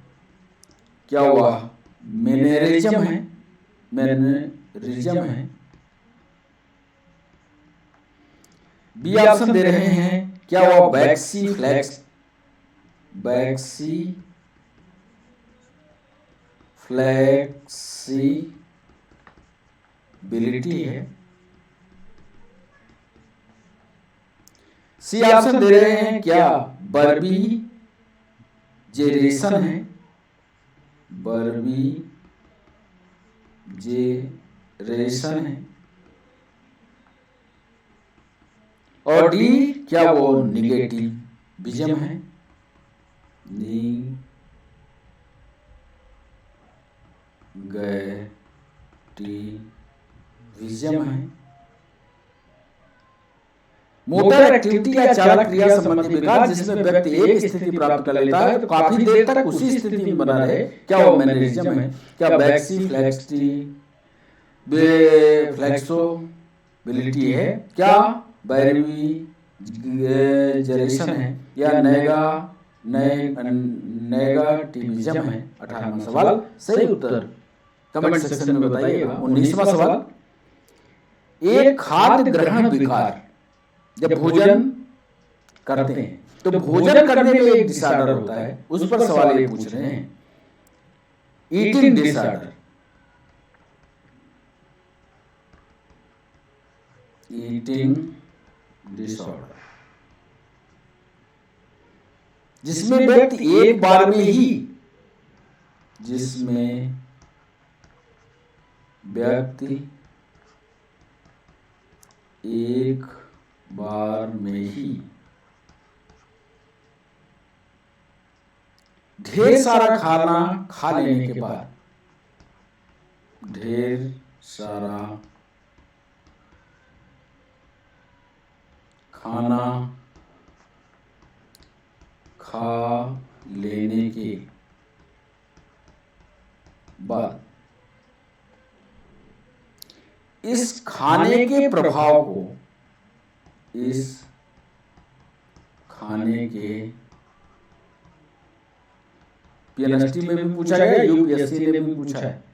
क्या हुआ? मैनरिज्म है, मैनरिज्म है। बी ऑप्शन दे रहे हैं, क्या हुआ? फ्लेक्सिबिलिटी है। सी ऑप्शन दे रहे हैं, क्या? बर्बीजेरेशन है, बर्बीजेरेशन है। और डी, क्या वो निगेटिविज्म है, निगेटिविज्म है। मोटर एक्टिविटी या चालक क्रिया संबंधी विकार जिसमें व्यक्ति एक स्थिति प्राप्त कर लेता है तो काफी देर तक उसी स्थिति में बना रहे, क्या वो मैनरिज्म है? क्या फ्लेक्सिबिलिटी है? क्या बर्बीजेरेशन है? या नेगेटिविज्म है? 18वां सवाल सही उत्तर कमेंट सेक्शन में बताइएगा। 19वां सवाल, एक खाद्य ग्रहण विकार जब भोजन करते हैं तो भोजन करने में एक डिसऑर्डर होता है, उस पर सवाल ये पूछ रहे हैं, ईटिंग डिसऑर्डर, ईटिंग डिसऑर्डर, जिसमें व्यक्ति एक बार में ही, जिसमें व्यक्ति एक बार में ही ढेर सारा खाना खा लेने के बाद, ढेर सारा खाना खा लेने के बाद इस खाने के प्रभाव को, इस खाने के, पीएनएसटी में भी पूछा गया, यूपीएससी ने भी पूछा है,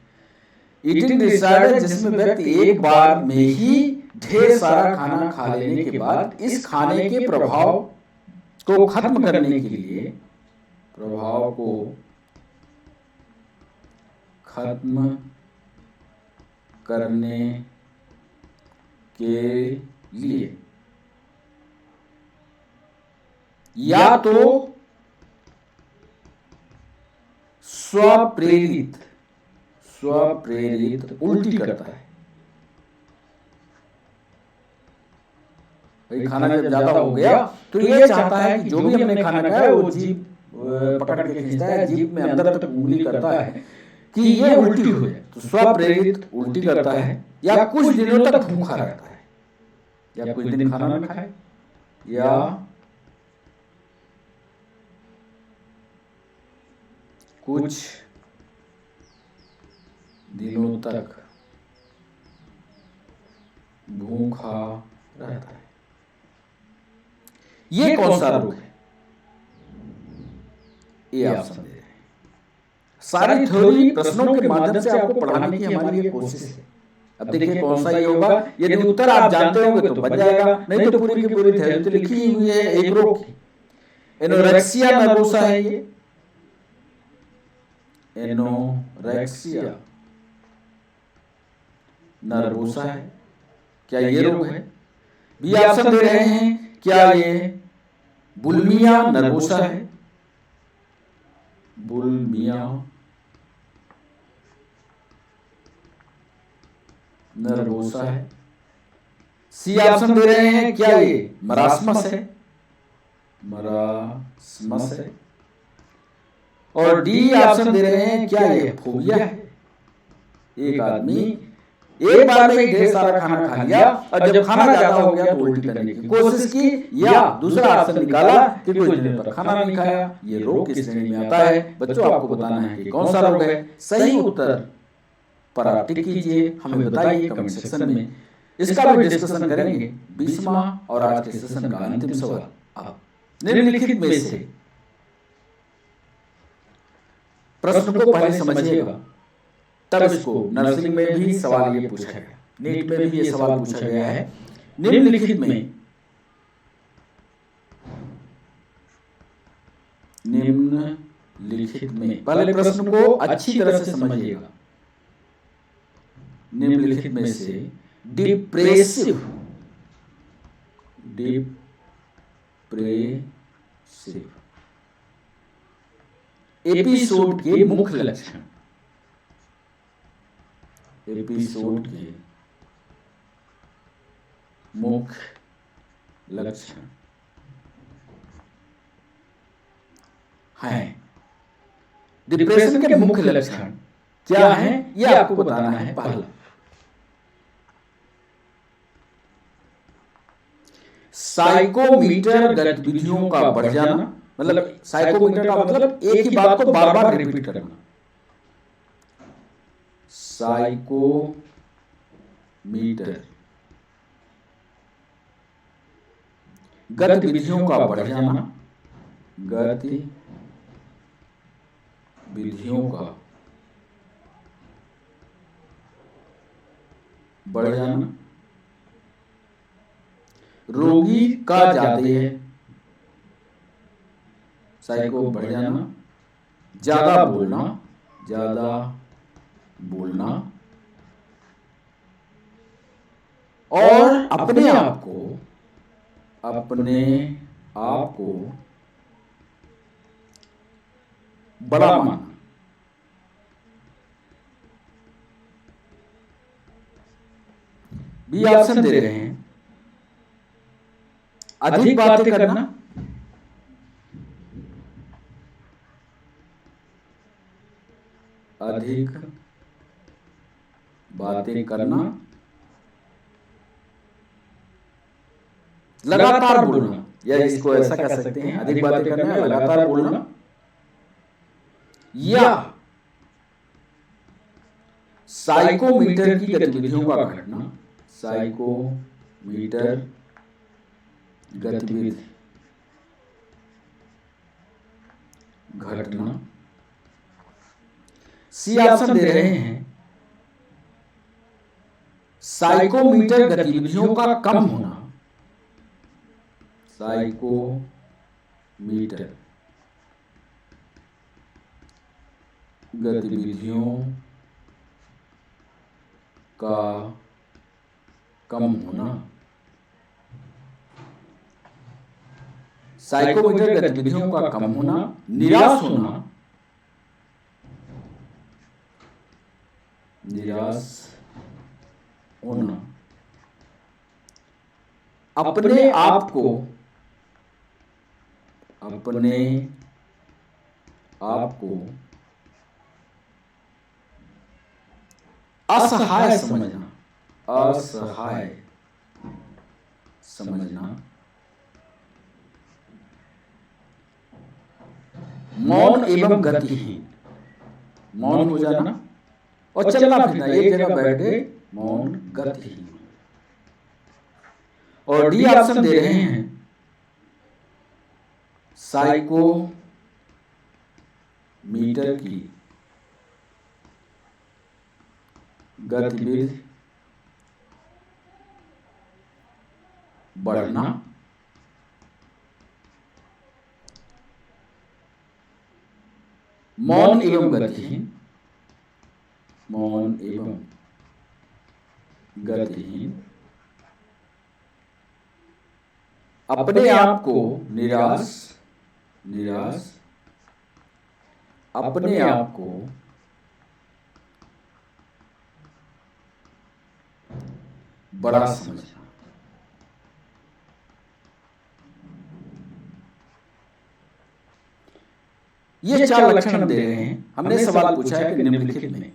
ईटिंग डिसऑर्डर जिसमें व्यक्ति एक बार में ही ढेर सारा खाना खा लेने के बाद इस खाने के प्रभाव को खत्म करने के लिए, प्रभाव को खत्म करने के लिए या तो स्वप्रेरित उल्टी करता है। भाई खाना जब ज्यादा हो गया तो ये चाहता है कि जो भी हमने खाना खाया है वो जीभ पकड़ के खींचता है, जीभ में अंदर तक उंगली करता है कि ये उल्टी हो जाए, तो स्वप्रेरित उल्टी करता है, या कुछ दिनों तक भूखा रहता है, या कुछ दिन खाना न खाए, या कुछ दिनों तक भूखा रहता है। ये कौन सा रोग है? ये ऑप्शन दे रहे हैं। सारी थ्योरी प्रश्नों के माध्यम से आपको पढ़ाने की हमारी ये कोशिश है। अब देखिए कौन सा ये होगा, यदि उत्तर आप जानते होंगे तो बन जाएगा, नहीं तो पूरी की पूरी थ्योरी तो लिखी हुई है एक रो की। एनोरेक्सिया नर्वोसा है ये, एनोरेक्सिया नर्वोसा है। क्या ये रोग है? बी ऑप्शन दे रहे हैं, क्या ये बुलिमिया नर्वोसा है? बुलिमिया नर्वोसा है। सी ऑप्शन दे रहे हैं, क्या ये मरास्मस है? मरास्मस है। और डी ऑप्शन दे रहे हैं, क्या ये फोबिया है? एक आदमी एक बार में ढेर सारा खाना खा लिया और जब खाना ज्यादा हो गया तो उल्टी करने की कोशिश की, या दूसरा ऑप्शन निकाला कि कुछ दिन पर खाना नहीं खाया। ये रोग किस श्रेणी में आता है? बच्चों आपको बताना है कि कौन सा रोग है। सही उत्तर पर आप टिक कीजिए, हमें बताइए कमेंट सेक्शन में। इसका भी डिस्कशन करेंगे। 20वां और आज के सेशन का अंतिम सवाल, आप निम्नलिखित में से प्रश्न को पहले समझिएगा, तब इसको नर्सिंग में भी सवाल ये पूछा गया, नीट में भी ये सवाल पूछा गया है। निम्नलिखित में पहले प्रश्न को अच्छी तरह से समझिएगा। निम्नलिखित में से डिप्रेसिव एपिसोड के मुख्य लक्षण, एपिसोड के मुख्य लक्षण हैं। डिप्रेशन के मुख्य लक्षण क्या हैं, ये आपको बताना है। पहला, साइकोमीटर गतिविधियों का बढ़ जाना। मतलब साइकोमीटर का मतलब एक ही बात को बार बार रिपीट करना। साइकोमीटर गतिविधियों का बढ़ जाना, गतिविधियों का बढ़ जाना। रोगी का जाते है, साइको बढ़ जाना। ज्यादा बोलना और अपने आप को बड़ा मानना। बी ऑप्शन दे रहे हैं, अधिक बातें करना, अधिक बातें करना, लगातार बोलना, या इसको ऐसा कह सकते हैं, अधिक बातें करना, लगातार बोलना, या साइकोमीटर की गतिविधियों का घटना, साइकोमीटर गतिविधि घटना। सी ऑप्शन दे रहे हैं, साइकोमीटर गतिविधियों का कम होना, साइकोमीटर गतिविधियों का कम होना। साइकोमीटर गतिविधियों का कम होना, निराश होना, अपने आप को असहाय समझना, मौन एवं गतिहीन, मौन हो जाना और चलना फिरना, एक जगह बैठ गए, मौन गतिहीन। और डी ऑप्शन दे रहे हैं, साइकोमीटर की गतिविधि बढ़ना, मौन एवं गतिहीन, मौन एवं गतिहीन, अपने आप को निराश, निराश, अपने आप को बड़ा समझना। ये 4 लक्षण हम दे रहे हैं। हमने सवाल पूछा है कि निम्नलिखित में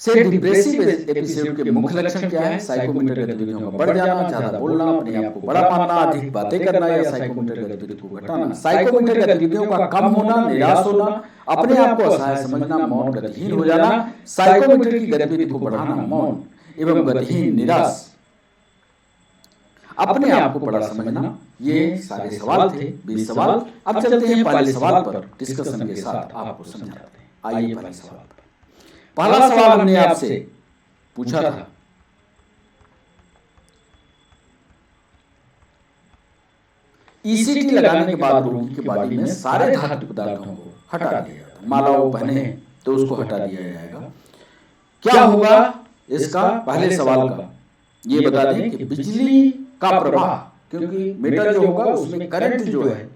से डिप्रेसिव एपिसोड के मुख्य लक्षण क्या है? साइकोमोटर गतिविधियों का बढ़ जाना, ज्यादा बोलना, अपने आप को बड़ा मानना, अधिक बातें करना या साइकोमोटर गतिविधियों को घटाना। साइकोमोटर गतिविधियों का कम होना, निराश होना, अपने आप को असहाय समझना, मौन, गतिहीन हो जाना। साइकोमोटर की गतिविधि को बढ़ाना, मौन एवं गतिहीन, निराश, अपने आप को बड़ा समझना। ये सारे सवाल थे, 20 सवाल। अब चलते हैं पहले सवाल पर, डिस्कशन के साथ आपको समझाते हैं। आइए पहले सवाल पर। पहला सवाल हमने आपसे पूछा था, ईसीटी लगाने के बाद रोगी के बॉडी में सारे धातु पदार्थों को हटा दिया जाता है। माला वो पहने तो उसको हटा दिया जाएगा। क्या होगा इसका? पहले सवाल का ये बता दें कि बिजली का प्रवाह, क्योंकि मेटल जो होगा उसमें करंट जो है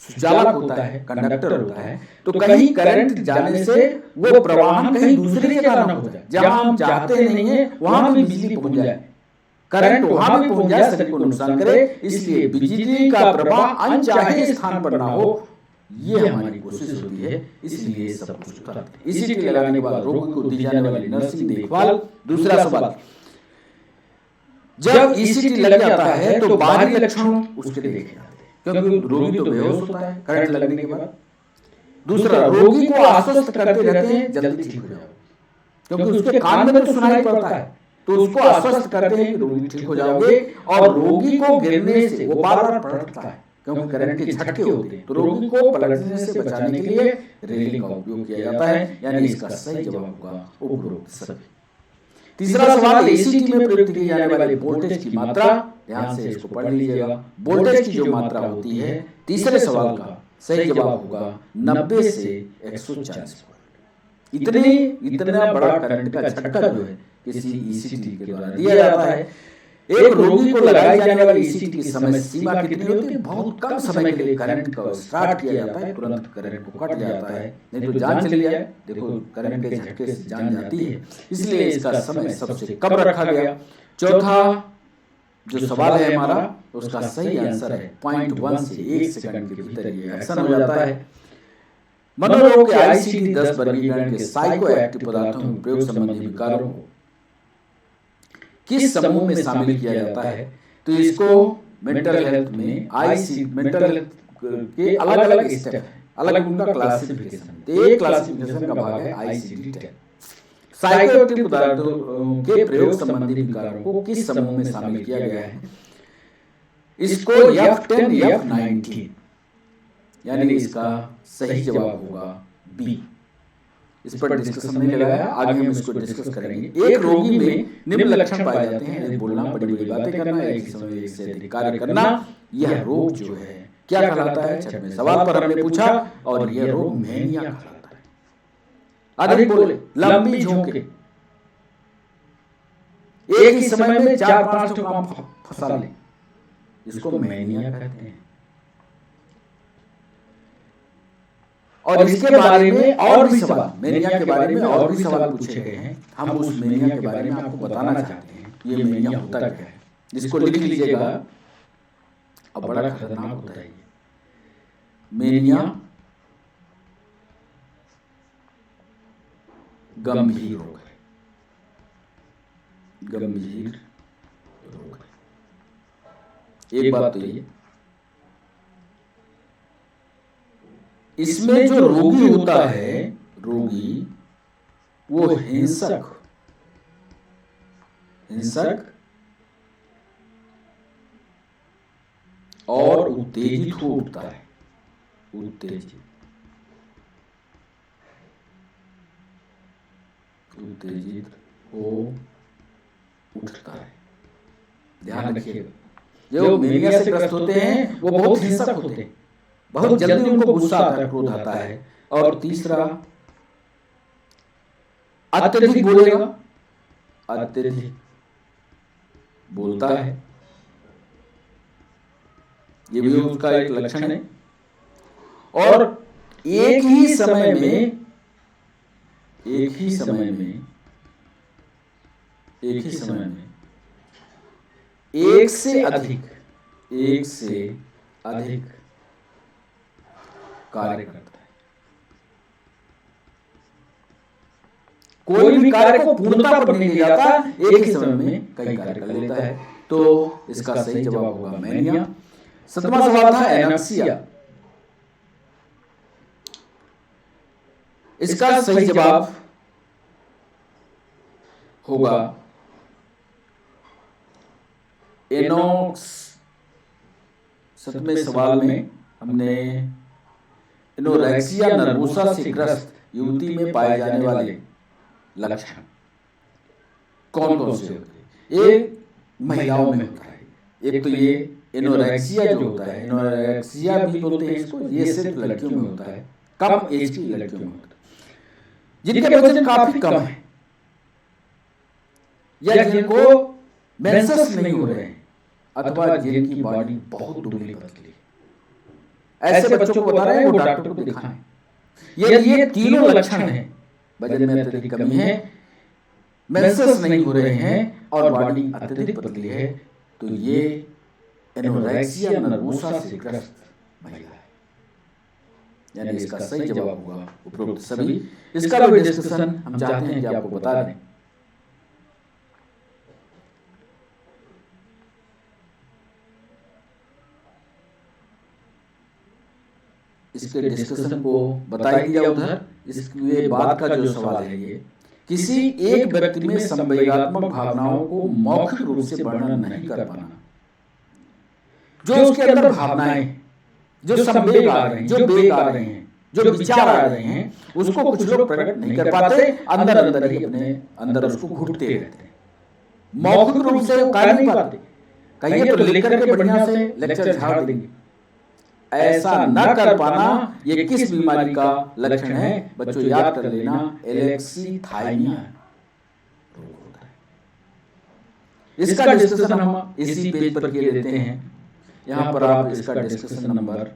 सुचालक होता है, कंडक्टर होता है, तो कहीं करंट जाने से वो प्रवाहन कहीं दूसरी जगह ना हो जाए, जहां हम चाहते नहीं है वहां भी बिजली पहुंच जाए, करंट वहां भी पहुंच जाए, शरीर को नुकसान करे। इसलिए बिजली का प्रवाह अनचाहे स्थान पर ना हो, ये हमारी कोशिश होती है। इसलिए सब कुछ करते हैं। ईसीटी लगाने के बाद रोगी को दी जाने वाली नर्सिंग देखभाल। दूसरा सवाल, जब ईसीटी लग जाता है तो बाहरी लक्षण उसके देखे जाते हैं, क्योंकि रोगी तो बेहोश होता है करंट लगने के बाद। दूसरा, रोगी को आश्वस्त करते रहते हैं जल्दी ठीक हो जाओ, क्योंकि उसके कान में तो सुनाई पड़ता है, तो उसको आश्वस्त करते हैं कि रोगी ठीक हो जाओगे। और रोगी को गिरने से वो बार बार पलटता है, क्योंकि करंट के झटके होते हैं, तो रोगी को पलटने से बचाने के लिए रेलिंग का उपयोग किया जाता है। यानी इसका सही जवाब होगा उपरोक्त सभी। तीसरा सवाल, ईसीटी में प्रयुक्त की जाने वाली वोल्टेज की मात्रा, ध्यान से इसको पढ़ लीजिएगा। वोल्टेज की जो मात्रा होती है, तीसरे सवाल का सही जवाब होगा 90 से 140 वोल्ट। इतना बड़ा करंट का झटका जो है किसी ईसीटी के द्वारा दिया जाता है। एक रोगी को लगाई जाने वाली ईसीटी की समय सीमा कितनी होती है? बहुत कम समय के लिए करंट को स्टार्ट किया जाता है, तुरंत करंट को कट जाता है, नहीं तो जान चली जाए। देखो करंट के झटके से जान जाती है, इसलिए इसका समय सबसे कम रखा गया। चौथा जो सवाल है हमारा, उसका सही आंसर है 0.1 से 1 सेकंड के भीतर ये एक्शन हो जाता है। मनोरोग के ICD-10 वर्गीकरण के साइको एक्टिव पदार्थों के प्रयोग संबंधी विकारों को किस समूह में शामिल किया जाता है? तो इसको मेंटल हेल्थ में मेंटल हेल्थ के अलग अलग स्टेप है, अलग उनका क्लासिफिकेशन। तो एक क्लासिफिकेशन का भाग है ICD-10। साइकोएक्टिव पदार्थों के प्रयोग संबंधी विकारों को किस समूह में शामिल किया गया है? इसको F10 F19, यानी इसका सही जवाब होगा B। इस पर डिस्कशन नहीं लगाया, आगे हम इसको डिस्कस करेंगे। एक रोगी में निम्न लक्षण पाए जाते हैं: बोलना, बड़ी बड़ी बातें करना, एक समय एक से अधिक कार्य करना। यह रोग जो है क्या कहलाता है? 6वें सवाल पर हमने पूछा, और यह रोग मेनिया कहलाता है। अधिक बोले, लंबी झोंके, एक ही समय में 4-5 काम फंसा ले, इसको मेनिया कहते हैं। और इसके बारे में और भी सवाल, मेनिया के बारे में और भी सवाल पूछे गए हैं। हम उस मेनिया के बारे में आपको बताना चाहते हैं, ये मेनिया होता क्या है। जिसको लिख लीजिएगा, अब बड़ा खतरनाक होता है ये मेनिया। गंभीर रोग है, गंभीर रोग है। एक बात तो ये, इसमें जो रोगी होता है, रोगी वो हिंसक और उत्तेजित हो उठता है, उत्तेजित। उत्तेजित हो उठता है। ध्यान रखिएगा, जो मेनिया से ग्रस्त होते हैं वो बहुत हिंसक होते हैं, बहुत जल्दी उनको गुस्सा आता है, क्रोध आता है। और तीसरा, अत्यधिक बोलेगा, अत्यधिक बोलता है, ये भी उसका एक लक्षण है। और एक ही समय में एक से अधिक कार्य करता है। कोई भी कार्य को पूर्णता पर नहीं ले जाता, एक ही समय में कई कार्य कर लेता है। तो इसका सही जवाब होगा मैनिया। 7वां सवाल था एनॉक्सिया। इसका सही जवाब होगा एनॉक्स। 7वें सवाल में हमने एनोरेक्सिया नर्वोसा से ग्रस्त युवती में पाए जाने वाले लक्षण कौन कौन से होते हैं? ये महिलाओं में होता है। एक तो ये एनोरेक्सिया जो होता है, एनोरेक्सिया भी बोलते हैं इसको, ये सिर्फ लड़कियों में होता है, कम एज की लड़कियों में होता है, जिनके वजन काफी कम है या जिनको मेंसेस नहीं हो रहे हैं, अथवा जिनकी बॉडी बहुत दुबली पतली है। ऐसे बच्चों को बता रहे हैं वो डॉक्टर को दिखाएं। ये तीनों लक्षण हैं, वजन में अत्यधिक कमी है, मेंसेस नहीं हो रहे हैं और बॉडी अत्यधिक पतली है, तो ये एनोरेक्सिया नर्वोसा से ग्रस्त महिला है। यानी इसका सही जवाब होगा उपरोक्त सभी। इसका भी डिस्कशन हम चाहते हैं कि आपको बता दें। इसके डिस्कशन को बता ही दिया उधर। इसके बाद का जो सवाल है, ये किसी एक व्यक्ति में संवेगात्मक भावनाओं को मौखिक रूप से वर्णन नहीं कर पाना। जो उसके अंदर भावनाएं, जो संवेग आ रहे हैं, जो वेग आ रहे हैं, जो विचार आ रहे हैं, उसको कुछ लोग प्रकट नहीं कर पाते, अंदर अंदर ही अपने अंदर उसको घुटते रहते हैं, मौखिक रूप से वो कह नहीं पाते। कहिए तो लिख करके बढ़िया से लेक्चर झाड़ देंगे। ऐसा न कर पाना ये किस बीमारी का लक्षण है? बच्चों याद कर लेना, एलेक्सीथाइमिया रोग होता है। इसका डिस्कशन हम इसी पेज पर किए देते हैं। यहां पर आप इसका डिस्कशन नंबर,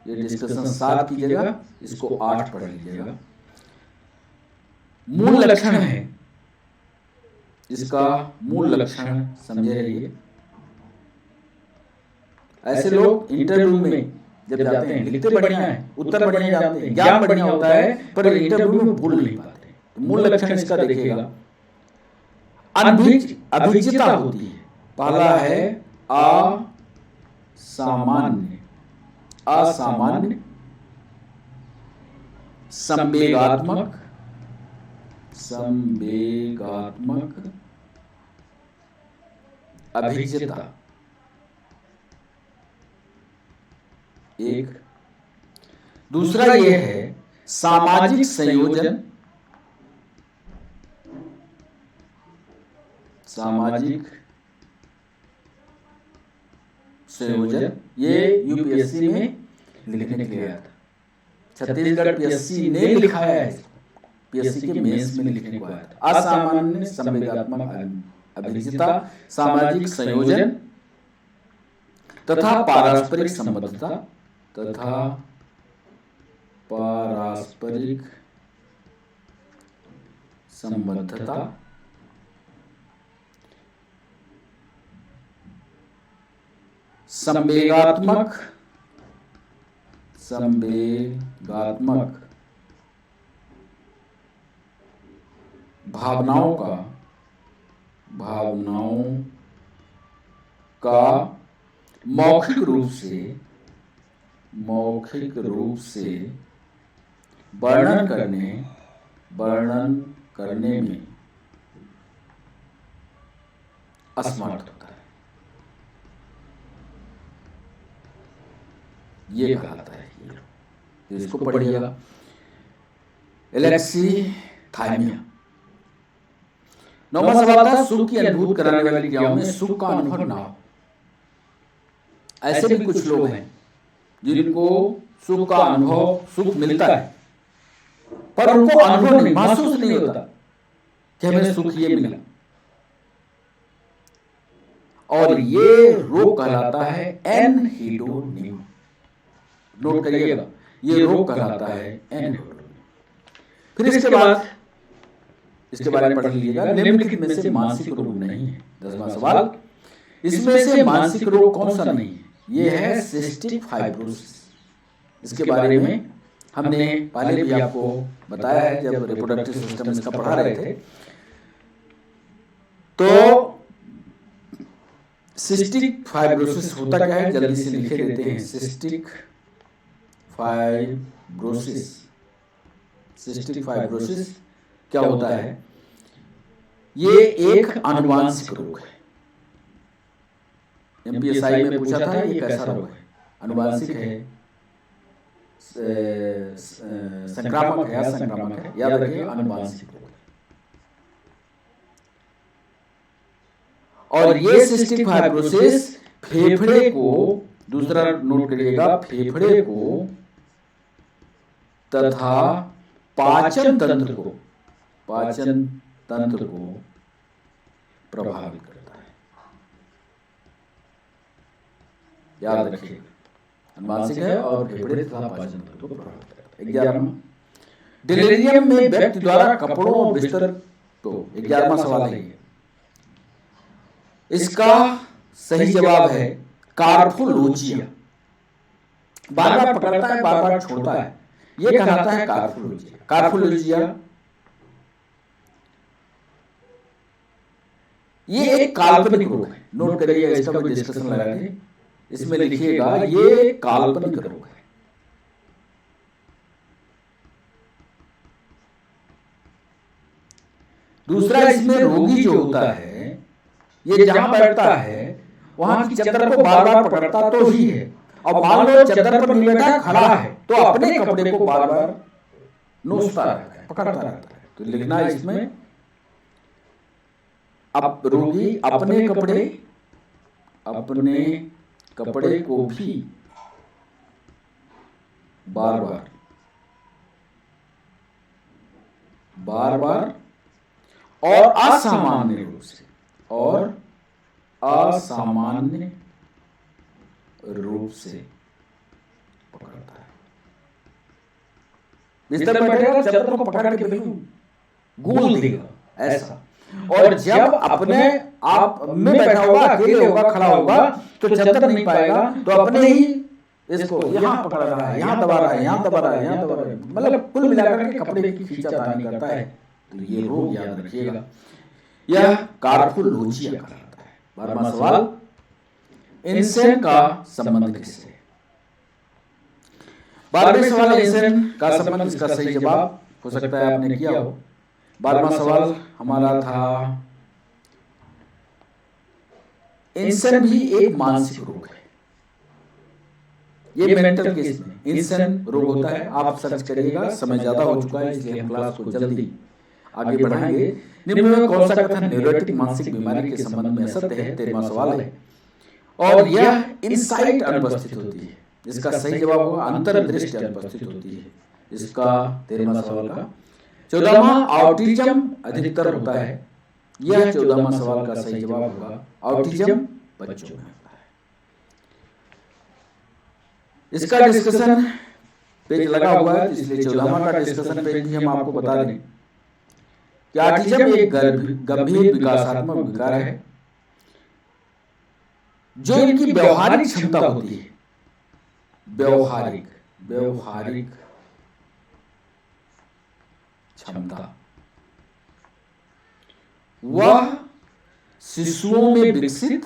ये डिस्कशन 7 कीजिएगा, इसको 8 पढ़ लीजिएगा। मूल लक्षण है, इसका मूल लक्षण समझे रहिए। ऐसे लोग इंटरव्यू में जब जाते हैं, लिखते बढ़िया है, उत्तर बढ़िया जाते हैं, ज्ञान बढ़िया होता है, पर इंटरव्यू में बोल नहीं पाते। तो मूल लक्षण इसका देखिएगा, अभिजिता होती है। पहला है असामान्य, संवेगात्मक, अभिजिता एक। दूसरा ये है सामाजिक संयोजन, ये यूपीएससी में लिखने के लिए आया था। छत्तीसगढ़ पीएससी ने लिखाया है, पीएससी के मेंस में लिखने को आया था। असामान्य संवेगात्मक अभिजिता, सामाजिक संयोजन तथा पारस्परिक संबद्धता, संवेगात्मक भावनाओं का मौखिक रूप से वर्णन करने में असमर्थ होता है, ये कहलाता है। तो इसको पढ़िएगा। एलेक्सीथाइमिया। 9वां सवाल था सुख की अनुभूति कराने वाली क्रियाओं में सुख का अनुभव ना हो। ऐसे भी कुछ लोग हैं जिनको सुख का अनुभव, सुख मिलता है पर उनको अनुभव नहीं, महसूस नहीं होता कि हमें सुख ये मिला, और ये रोग कहलाता है एनहीडोनिज्म। नोट करिएगा, ये रोग कहलाता है एनहीडोनिज्म। फिर इसके बाद इसके बारे में पढ़ लीजिएगा, निम्नलिखित में से मानसिक रोग नहीं है। 10वां सवाल, इसमें से मानसिक रोग कौन सा नहीं है? ये है सिस्टिक फाइब्रोसिस। इसके बारे में हमने पहले भी आपको बताया है जब रिप्रोडक्टिव सिस्टम इसका पढ़ा रहे थे। तो सिस्टिक फाइब्रोसिस होता क्या है, जल्दी से लिखे देते हैं। सिस्टिक फाइब्रोसिस, सिस्टिक फाइब्रोसिस क्या होता है? ये एक आनुवांशिक रोग है। एमपीएसआई में पूछा था ये कैसा रोग है? आनुवांशिक है, संक्रामक है, संक्रामक है, याद रखिए आनुवांशिक रोग है। और ये सिस्टिक फाइब्रोसिस फेफड़े को, दूसरा नोट करिएगा, फेफड़े को तथा पाचन तंत्र को, पाचन तंत्र को प्रभावित करता है। याद रखिए अनुवांशिक है और फेफड़े तथा पाचन तंत्र को प्रभावित करता है। 11वां, डिलीरियम में व्यक्ति द्वारा कपड़ों और बिस्तर को, 11वां सवाल है, इसका सही जवाब है कार्फोलोजिया। बार बार पकड़ता है, बार बार छोड़ता है, ये कहलाता है कार्फोलोजिया। कार्फोलोजिया ये एक काल्पनिक रोग है। नोट करिएगा, इसका भी डिस्कशन लगाएंगे, इसमें लिखिएगा ये काल्पनिक रोग है। दूसरा, इसमें रोगी जो होता है ये जहां बैठता है वहां की चद्दर को बार बार पकड़ता तो ही है, और मान लो चद्दर पर नहीं बैठा, खड़ा है तो अपने कपड़े को बार बार नोचता रहता है, पकड़ता रहता है। तो लिखना है इसमें, अब रोगी अपने कपड़े को भी बार बार और असामान्य रूप से पकड़ता है। बिस्तर पर बैठेगा, चद्दर को पकड़ के बिल्कुल गोल देगा ऐसा, और जब अपने आप में बैठा होगा, अकेले होगा, खड़ा होगा तो चद्दर नहीं पाएगा, तो अपने ही इसको यहां पकड़ रहा है, यहां दबा रहा है, यहां दबा रहा है, यहां दबा रहा है, मतलब कुल मिलाकर के कपड़े की खींचातानी करता है। तो ये रोग याद रखिएगा, यह कार्फोलोजिया कहलाता है। 12वां सवाल, इंसेन का संबंध किससे? 12वें सवाल, इंसेन का संबंध, इसका सही जवाब हो सकता है आपने किया हो। 12वां सवाल हमारा था, इंसेन भी एक मानसिक रोग है। ये मेंटल केस में इंसेन रोग होता है। आप सर्च करिएगा, समय ज्यादा हो चुका है इसलिए हम क्लास को जल्दी आगे बढ़ाएंगे। निम्न में कौन सा कथन न्यूरोटिक मानसिक बीमारी के संबंध में सत्य है? 13वां सवाल है, और यह इनसाइट अनुपस्थित होती है। इसका सही जवाब होगा अंतर्दृष्टि अनुपस्थित होती है। इसका 13वां सवाल का 14वां, ऑटिज्म अधिकतर होता है। यह 14वां सवाल का सही जवाब होगा ऑटिज्म बच्चों में होता है। इसका डिस्कशन पेज लगा हुआ है, इसलिए 14वां का डिस्कशन पेज भी हम आपको बता दें कि ऑटिज्म एक गंभीर विकासात्मक विकार है जो इनकी व्यवहारिक क्षमता होती है। व्यवहारिक क्षमता, वह शिशुओं में विकसित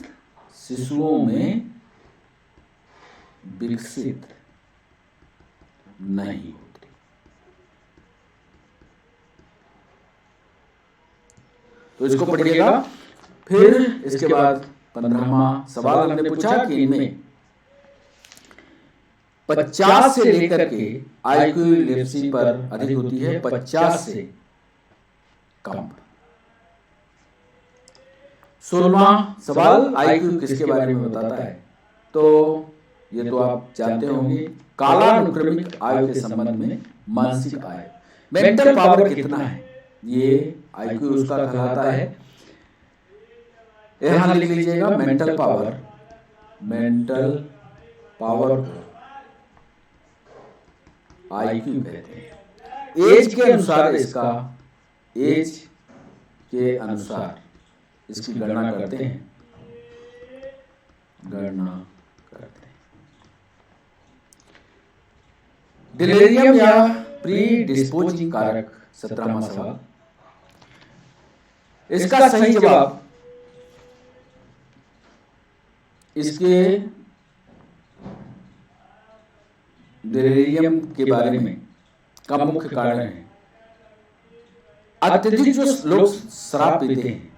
नहीं होती। तो इसको पढ़िएगा। फिर इसके बाद 15वां सवाल हमने पूछा कि इनमें 50 से लेकर के आईक्यू लिटरेसी पर अधिक होती है, 50 से कम। 16वां सवाल आईक्यू किसके बारे में बताता है? तो ये तो आप जानते होंगे, कालानुक्रमिक आयु के संबंध में मानसिक आय, मेंटल पावर कितना है, ये आईक्यू उसका कहलाता है। यहां लिख लीजिएगा mental power, mental power IQ कहते हैं। एज के अनुसार इसका, एज के अनुसार इसकी गणना करते हैं, गणना करते हैं। डिलेरियम या प्री डिस्पोजिंग कारक 17वां सवाल, इसका सही जवाब इसके डिलेरियम के बारे में का मुख्य कारण है अत्यधिक जो लोग शराब पीते हैं,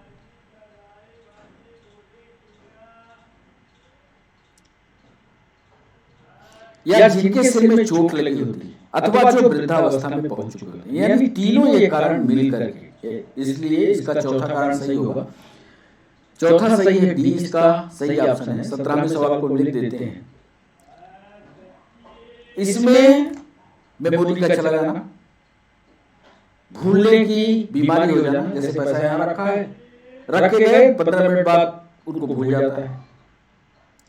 या जिनके सिर में चोट लगी होती है, अथवा जो वृद्धावस्था में पहुंच चुके होते हैं, यानी तीनों ये कारण मिल करके, इसलिए इसका चौथा कारण सही होगा। चौथा सही है, डी इसका सही ऑप्शन है। 17वें सवाल को लिख देते हैं। इसमें मेमोरी का चला जाना, भूलने की बीमारी हो जाना, जैसे पैसा यहाँ रखा है, रखे गए 15 मिनट बाद उनको भूल जाता है।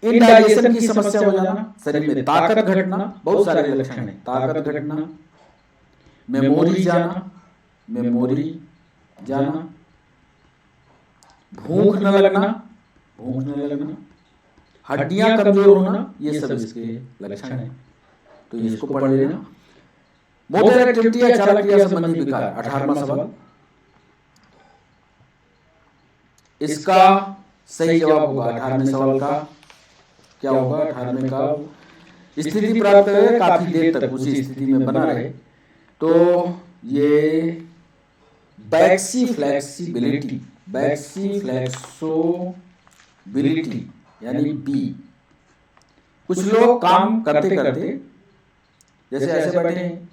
इनडाइजेशन की समस्या हो जाना, शरीर में ताकत घटना, बहुत सारे लक्षण हैं, ताकत घटना, मेमोरी जाना, मेमोरी जाना, भूख न लगना, भूख न लगना, हड्डियां कमजोर होना, ये सब इसके लक्षण हैं। तो इसको पढ़ लेना। मोटर एक्टिविटी या चालक्रिया संबंधी विकार 18वां सवाल, इसका सही जवाब होगा 18वें सवाल का क्या होगा? 18वें का स्थिति प्राप्त करे, काफी देर तक उसी स्थिति में बना रहे, तो ये बैक्सी फ्लेक्सिबिलिटी, बैक्सी फ्लेक्सोबिलिटी यानी बी। कुछ लोग काम करते करते जैसे ऐसे बैठे हैं,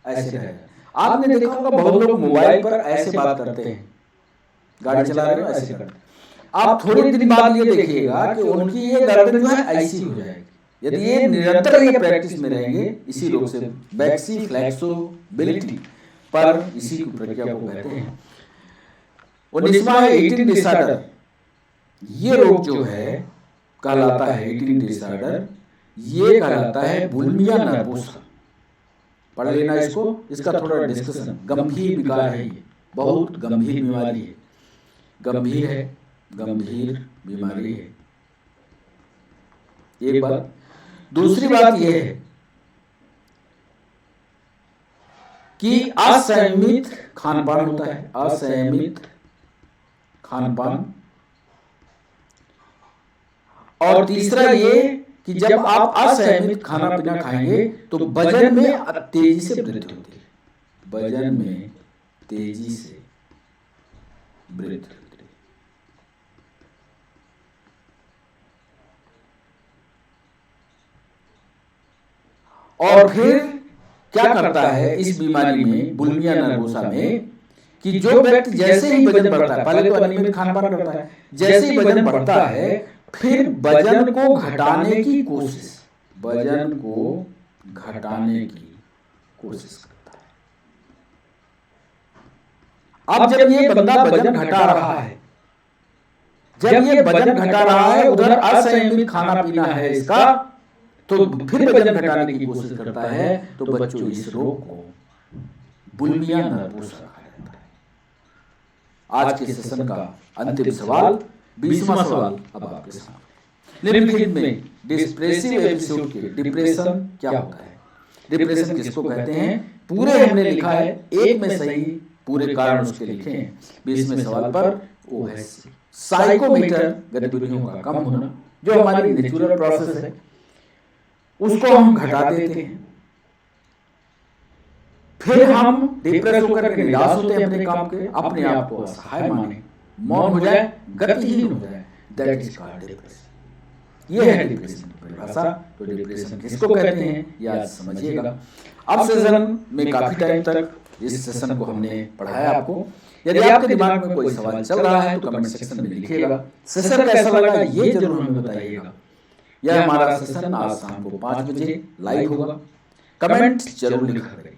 ऐसे रहे। आपने देखा होगा बहुत लोग मोबाइल पर ऐसे बात करते हैं, गाड़ी चला रहे हो ऐसे करते। आप थोड़ी दिन बाद ये देखिएगा कि उनकी ये गर्दन जो है ऐसी हो जाएगी। यदि ये निरंतर ये प्रैक्टिस में रहेंगे, इसी रोग से बैक्सी फ्लेक्सोबिलिटी पर इसी की प्रक्रिया को कहते हैं। 19वां है ईटिंग डिसऑर्डर। ये रोग जो है कहलाता है ईटिंग डिसऑर्डर, ये कहलाता है बुलिमिया नर्वोसा। पढ़ लेना इसको, इसका थोड़ा डिस्कशन। गंभीर विकार है, ये बहुत गंभीर बीमारी है, गंभीर है, गंभीर बीमारी है। एक बात। दूसरी बात यह है कि असंयमित खानपान होता है, असंयमित खानपान। और तीसरा ये कि जब आप असंयमित खाना पीना खाएंगे तो वजन में तेजी से वृद्धि होती है, वजन में तेजी से वृद्धि होती है। और फिर क्या करता है इस बीमारी में, बुलिमिया नर्वोसा में, कि जो व्यक्ति जैसे ही वजन बढ़ता है, पहले तो अनियमित खानपान करता है, जैसे ही वजन बढ़ता है फिर वजन को घटाने की कोशिश, वजन को घटाने की कोशिश करता है। अब जब ये बंदा वजन घटा रहा है, जब ये वजन घटा रहा है, उधर असंयमित खाना पीना है इसका, तो फिर वजन घटाने की कोशिश करता है, तो बच्चों इस रोग को बुलिमिया नर्वोसा कहा जाता है। आज के सेशन का अंतिम सवाल, 20वां सवाल अब आपके सामने। निम्नलिखित में डिप्रेसिव एपिसोड के डिप्रेशन क्या होता है? डिप्रेशन किसको कहते हैं? पूरे हमने लिखा है, एक में सही पूरे कारण उसके लिखे हैं। 20वें सवाल पर वो है साइकोमोटर गतिविधियों का कम होना, जो हमारी नेचुरल प्रोसेस है उसको हम घटा देते हैं, फिर हम डिप्रेस होकर के निराश होते हैं अपने काम के, अपने आप को असहाय माने, मौन हो जाए, गतिहीन हो जाए, दैट इज कॉल्ड डिप्रेशन। ये है डिप्रेशन की परिभाषा। तो डिप्रेशन किसको कहते हैं ये आज समझिएगा। अब सेशन में काफी टाइम तक इस सेशन को हमने पढ़ाया आपको। यदि आपके दिमाग में कोई सवाल चल रहा है तो कमेंट सेक्शन में लिखिएगा। सेशन कैसा लगा ये जरूर हमें बताइएगा। यह हमारा सेशन आज शाम को 5 बजे लाइव होगा। कमेंट जरूर लिखा करिए,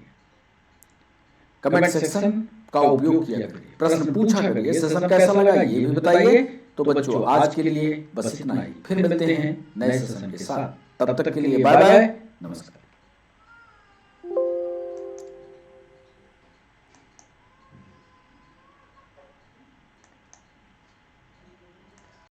कमेंट सेक्शन का उपयोग किया करिए, प्रश्न पूछा करिए, सेशन कैसा लगा ये भी बताइए। तो बच्चों आज के लिए बस इतना ही, फिर मिलते हैं नए सेशन के साथ। तब तक के लिए बाय बाय, नमस्कार।